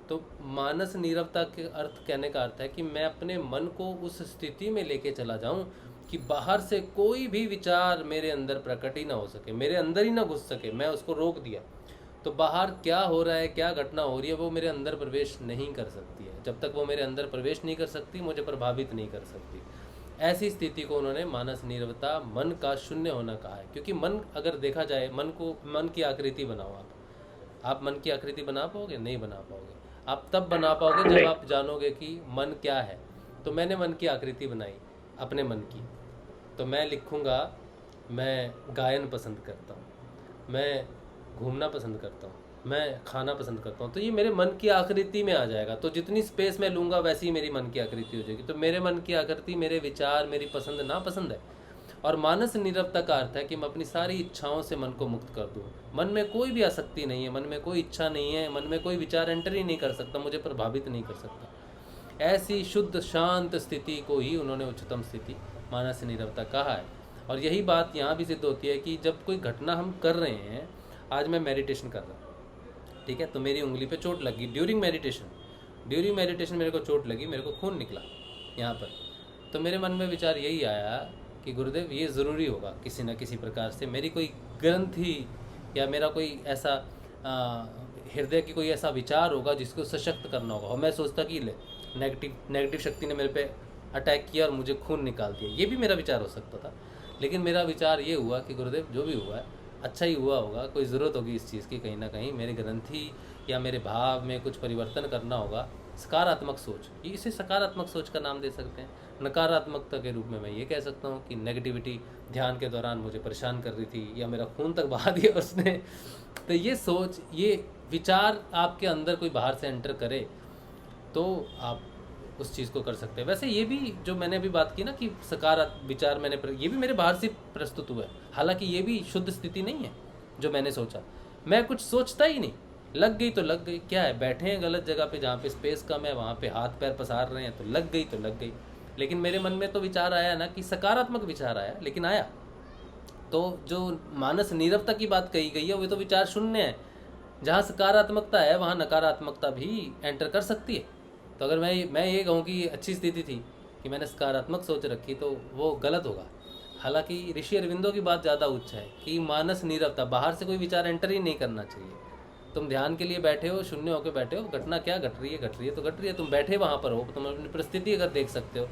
तो मानस नीरवता के अर्थ, कहने का अर्थ है कि मैं अपने मन को उस स्थिति में लेके चला जाऊं कि बाहर से कोई भी विचार मेरे अंदर प्रकट ही ना हो सके, मेरे अंदर ही ना घुस सके। मैं उसको रोक दिया तो बाहर क्या हो रहा है, क्या घटना हो रही है, वो मेरे अंदर प्रवेश नहीं कर सकती है। जब तक वो मेरे अंदर प्रवेश नहीं कर सकती, मुझे प्रभावित नहीं कर सकती। ऐसी स्थिति को उन्होंने मानस नीरवता, मन का शून्य होना कहा है। क्योंकि मन, अगर देखा जाए, मन की आकृति बनाओ आप मन की आकृति बना पाओगे? नहीं बना पाओगे। आप तब बना पाओगे जब आप जानोगे कि मन क्या है। तो मैंने मन की आकृति बनाई अपने मन की, तो मैं लिखूँगा मैं गायन पसंद करता हूँ, मैं घूमना पसंद करता हूँ, मैं खाना पसंद करता हूँ, तो ये मेरे मन की आकृति में आ जाएगा। तो जितनी स्पेस मैं लूँगा वैसी ही मेरी मन की आकृति हो जाएगी। तो मेरे मन की आकृति, मेरे विचार, मेरी पसंद नापसंद है, और मानस नीरवता का अर्थ है कि मैं अपनी सारी इच्छाओं से मन को मुक्त कर दूँ। मन में कोई भी आसक्ति नहीं है, मन में कोई इच्छा नहीं है, मन में कोई विचार एंटर ही नहीं कर सकता, मुझे प्रभावित नहीं कर सकता। ऐसी शुद्ध शांत स्थिति को ही उन्होंने उच्चतम स्थिति मानस नीरवता कहा है। और यही बात यहाँ भी सिद्ध होती है कि जब कोई घटना हम कर रहे हैं, आज मैं मेडिटेशन कर रहा हूँ, ठीक है, तो मेरी उंगली पे चोट लगी ड्यूरिंग मेडिटेशन मेरे को चोट लगी, मेरे को खून निकला यहाँ पर। तो मेरे मन में विचार यही आया कि गुरुदेव ये ज़रूरी होगा किसी न किसी प्रकार से, मेरी कोई ग्रंथि या मेरा कोई ऐसा हृदय की कोई ऐसा विचार होगा जिसको सशक्त करना होगा। और मैं सोचता कि ले नेगेटिव शक्ति ने मेरे पे अटैक किया और मुझे खून निकाल दिया, ये भी मेरा विचार हो सकता था। लेकिन मेरा विचार ये हुआ कि गुरुदेव जो भी हुआ है अच्छा ही हुआ होगा, कोई ज़रूरत होगी इस चीज़ की, कहीं ना कहीं मेरी ग्रंथि या मेरे भाव में कुछ परिवर्तन करना होगा। सकारात्मक सोच, इसे सकारात्मक सोच का नाम दे सकते हैं। नकारात्मकता के रूप में मैं ये कह सकता हूँ कि नेगेटिविटी ध्यान के दौरान मुझे परेशान कर रही थी या मेरा खून तक बहा दिया उसने। तो ये सोच, ये विचार आपके अंदर कोई बाहर से एंटर करे तो आप उस चीज़ को कर सकते हैं। वैसे ये भी जो मैंने अभी बात की ना कि सकारात्मक विचार ये भी मेरे बाहर से प्रस्तुत हुआ है, हालांकि ये भी शुद्ध स्थिति नहीं है जो मैंने सोचा। मैं कुछ सोचता ही नहीं, लग गई तो लग गई। क्या है, बैठे हैं गलत जगह पे जहाँ पे स्पेस कम है, वहाँ पे हाथ पैर पसार रहे हैं, तो लग गई तो लग गई। लेकिन मेरे मन में तो विचार आया ना कि सकारात्मक विचार आया, लेकिन आया। तो जो मानस नीरवता की बात कही गई है वो तो विचार शून्य है। जहाँ सकारात्मकता है वहाँ नकारात्मकता भी एंटर कर सकती है। तो अगर मैं ये कहूँ कि अच्छी स्थिति थी कि मैंने सकारात्मक सोच रखी तो वो गलत होगा। हालांकि ऋषि अरविंदो की बात ज़्यादा उच्च है कि मानस नीरवता, बाहर से कोई विचार एंटर ही नहीं करना चाहिए। तुम ध्यान के लिए बैठे हो, शून्य होकर बैठे हो, घटना क्या घट रही है तो घट रही है, तुम बैठे वहाँ पर हो, तुम अपनी परिस्थिति अगर देख सकते हो।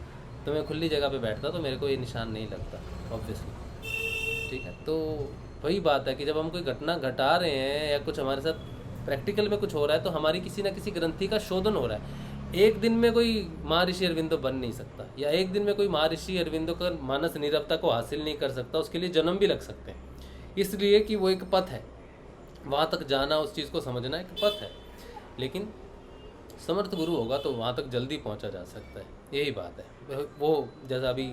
तो मैं खुली जगह पे बैठता तो मेरे को ये निशान नहीं लगता ऑब्वियसली, ठीक है। तो वही बात है कि जब हम कोई घटना घटा रहे हैं या कुछ हमारे साथ प्रैक्टिकल में कुछ हो रहा है तो हमारी किसी न किसी ग्रंथि का शोधन हो रहा है। एक दिन में कोई महर्षि अरविंदो बन नहीं सकता, या एक दिन में कोई महर्षि अरविंदो का मानस नीरवता को हासिल नहीं कर सकता। उसके लिए जन्म भी लग सकते हैं, इसलिए कि वो एक पथ है, वहाँ तक जाना, उस चीज़ को समझना एक पथ है। लेकिन समर्थ गुरु होगा तो वहाँ तक जल्दी पहुँचा जा सकता है, यही बात है। वो जैसा अभी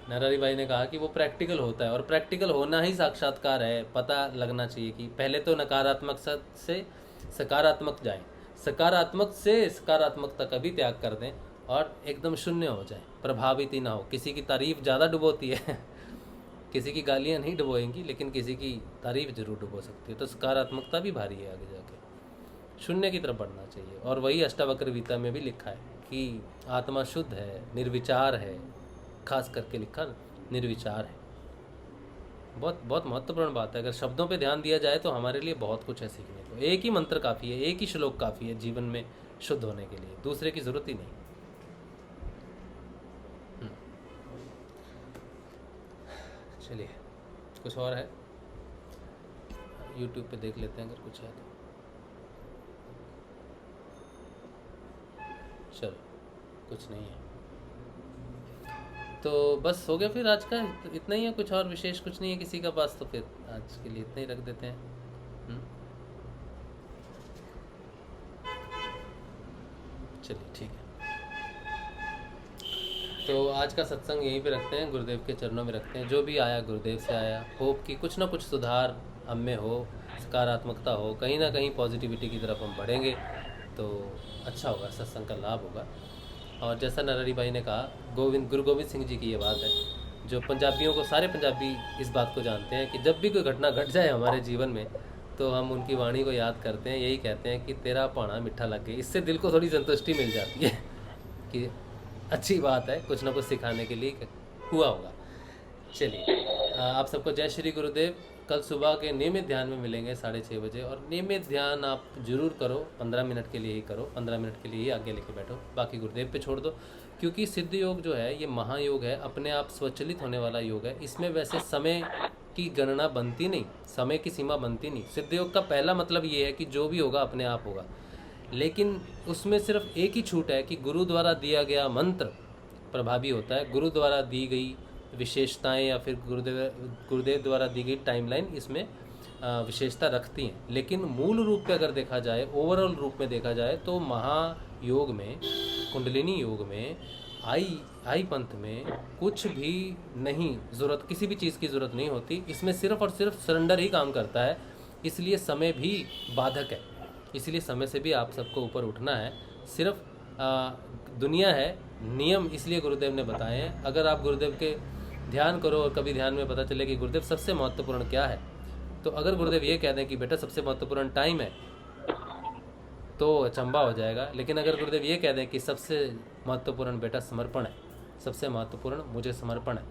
नरहरि भाई ने कहा कि वो प्रैक्टिकल होता है, और प्रैक्टिकल होना ही साक्षात्कार है। पता लगना चाहिए कि पहले तो नकारात्मक से सकारात्मक जाएं, सकारात्मक से सकारात्मकता का भी त्याग कर दें और एकदम शून्य हो जाए, प्रभावित ही ना हो। किसी की तारीफ ज़्यादा डुबोती है किसी की गालियाँ नहीं डुबोएंगी, लेकिन किसी की तारीफ जरूर डुबो सकती है। तो सकारात्मकता भी भारी है, आगे जाके शून्य की तरफ बढ़ना चाहिए। और वही अष्टावक्र गीता में भी लिखा है कि आत्मा शुद्ध है, निर्विचार है, खास करके लिखा निर्विचार है। बहुत बहुत महत्वपूर्ण बात है। अगर शब्दों पे ध्यान दिया जाए तो हमारे लिए बहुत कुछ है सीखने को। एक ही मंत्र काफ़ी है, एक ही श्लोक काफ़ी है जीवन में शुद्ध होने के लिए, दूसरे की ज़रूरत ही नहीं। चलिए, कुछ और है? YouTube पे देख लेते हैं अगर कुछ है तो। चलो, कुछ नहीं है तो बस हो गया फिर आज का इतना ही है। कुछ और विशेष कुछ नहीं है किसी का पास, तो फिर आज के लिए इतना ही रख देते हैं। चलिए ठीक है, तो आज का सत्संग यहीं पे रखते हैं, गुरुदेव के चरणों में रखते हैं। जो भी आया गुरुदेव से आया। होप कि कुछ ना कुछ सुधार हम में हो, सकारात्मकता हो, कहीं ना कहीं पॉजिटिविटी की तरफ हम बढ़ेंगे तो अच्छा होगा, सत्संग का लाभ होगा। और जैसा नरहरि भाई ने कहा, गुरु गोविंद सिंह जी की ये बात है, जो पंजाबियों को, सारे पंजाबी इस बात को जानते हैं कि जब भी कोई घटना घट जाए हमारे जीवन में तो हम उनकी वाणी को याद करते हैं, यही कहते हैं कि तेरा पाना मीठा लग गया। इससे दिल को थोड़ी संतुष्टि मिल जाती है कि अच्छी बात है, कुछ ना कुछ सिखाने के लिए हुआ होगा। चलिए, आप सबको जय श्री गुरुदेव। कल सुबह के नियमित ध्यान में मिलेंगे 6:30 बजे, और नियमित ध्यान आप जरूर करो, 15 मिनट के लिए ही करो, 15 मिनट के लिए ही आगे लेके बैठो, बाकी गुरुदेव पे छोड़ दो। क्योंकि सिद्ध योग जो है ये महायोग है, अपने आप स्वचलित होने वाला योग है। इसमें वैसे समय की गणना बनती नहीं, समय की सीमा बनती नहीं। सिद्ध योग का पहला मतलब ये है कि जो भी होगा अपने आप होगा, लेकिन उसमें सिर्फ एक ही छूट है कि गुरु द्वारा दिया गया मंत्र प्रभावी होता है, गुरु द्वारा दी गई विशेषताएं या फिर गुरुदेव द्वारा दी गई टाइमलाइन इसमें विशेषता रखती हैं। लेकिन मूल रूप पे अगर देखा जाए, ओवरऑल रूप में देखा जाए तो महायोग में, कुंडलिनी योग में आई पंथ में कुछ भी नहीं, ज़रूरत किसी भी चीज़ की ज़रूरत नहीं होती, इसमें सिर्फ और सिर्फ सरेंडर ही काम करता है। इसलिए समय भी बाधक है, इसलिए समय से भी आप सबको ऊपर उठना है। सिर्फ दुनिया है, नियम इसलिए गुरुदेव ने बताए हैं। अगर आप गुरुदेव के ध्यान करो और कभी ध्यान में पता चले कि गुरुदेव सबसे महत्वपूर्ण क्या है, तो अगर गुरुदेव ये कह दें कि बेटा सबसे महत्वपूर्ण टाइम है, तो अचंबा हो जाएगा। लेकिन अगर गुरुदेव ये कह दें कि सबसे महत्वपूर्ण बेटा समर्पण है, सबसे महत्वपूर्ण मुझे समर्पण है,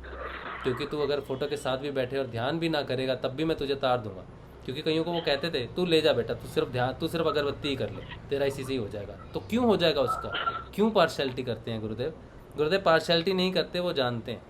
क्योंकि तू अगर फोटो के साथ भी बैठे और ध्यान भी ना करेगा तब भी मैं तुझे तार दूंगा। क्योंकि कईयों को वो कहते थे तू ले जा बेटा, तू सिर्फ अगरबत्ती ही कर ले, तेरा इसी से ही हो जाएगा। तो क्यों हो जाएगा उसका? क्यों पार्शैलिटी करते हैं गुरुदेव? गुरुदेव पार्शैलिटी नहीं करते, वो जानते हैं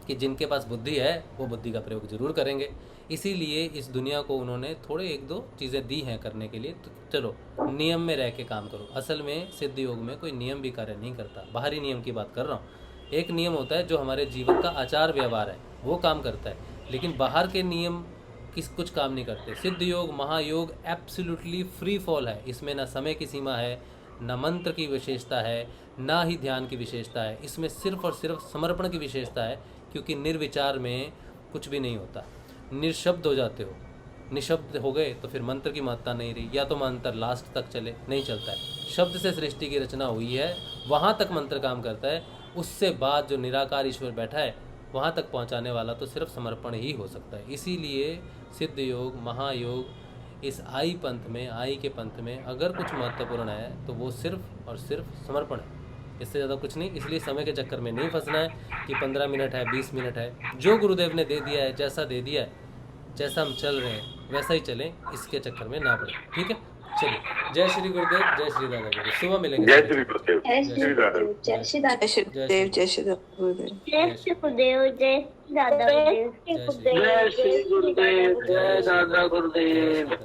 कि जिनके पास बुद्धि है वो बुद्धि का प्रयोग जरूर करेंगे। इसीलिए इस दुनिया को उन्होंने थोड़े एक दो चीज़ें दी हैं करने के लिए। तो चलो नियम में रह के काम करो। असल में सिद्ध योग में कोई नियम भी कार्य नहीं करता, बाहरी नियम की बात कर रहा हूँ। एक नियम होता है जो हमारे जीवन का आचार व्यवहार है, वो काम करता है, लेकिन बाहर के नियम कुछ काम नहीं करते। सिद्ध योग महायोग एब्सोल्युटली फ्री फॉल है। इसमें ना समय की सीमा है, ना मंत्र की विशेषता है, ना ही ध्यान की विशेषता है। इसमें सिर्फ और सिर्फ समर्पण की विशेषता है, क्योंकि निर्विचार में कुछ भी नहीं होता। निशब्द हो जाते हो, निशब्द हो गए तो फिर मंत्र की महत्ता नहीं रही। या तो मंत्र लास्ट तक चले, नहीं चलता है। शब्द से सृष्टि की रचना हुई है, वहाँ तक मंत्र काम करता है। उससे बाद जो निराकार ईश्वर बैठा है वहाँ तक पहुँचाने वाला तो सिर्फ समर्पण ही हो सकता है। इसीलिए सिद्ध योग महायोग इस आई पंथ में, आई के पंथ में अगर कुछ महत्वपूर्ण है तो वो सिर्फ और सिर्फ समर्पण है, इससे ज़्यादा कुछ नहीं। इसलिए समय के चक्कर में नहीं फंसना है कि 15 मिनट है, 20 मिनट है। जो गुरुदेव ने दे दिया है, जैसा दे दिया है, जैसा हम चल रहे हैं वैसा ही चलें, इसके चक्कर में ना पड़े। ठीक है, चलिए। जय श्री गुरुदेव, जय श्री दादा गुरुदेव। सुबह मिलेंगे। जय श्री गुरुदेव, जय श्री दादा, जय श्री दादा, जय श्री गुरुदेव, जय श्री दादा गुरुदेव, जय श्री गुरुदेव, जय दादा गुरुदेव, जय श्री गुरुदेव, जय दादा गुरुदेव।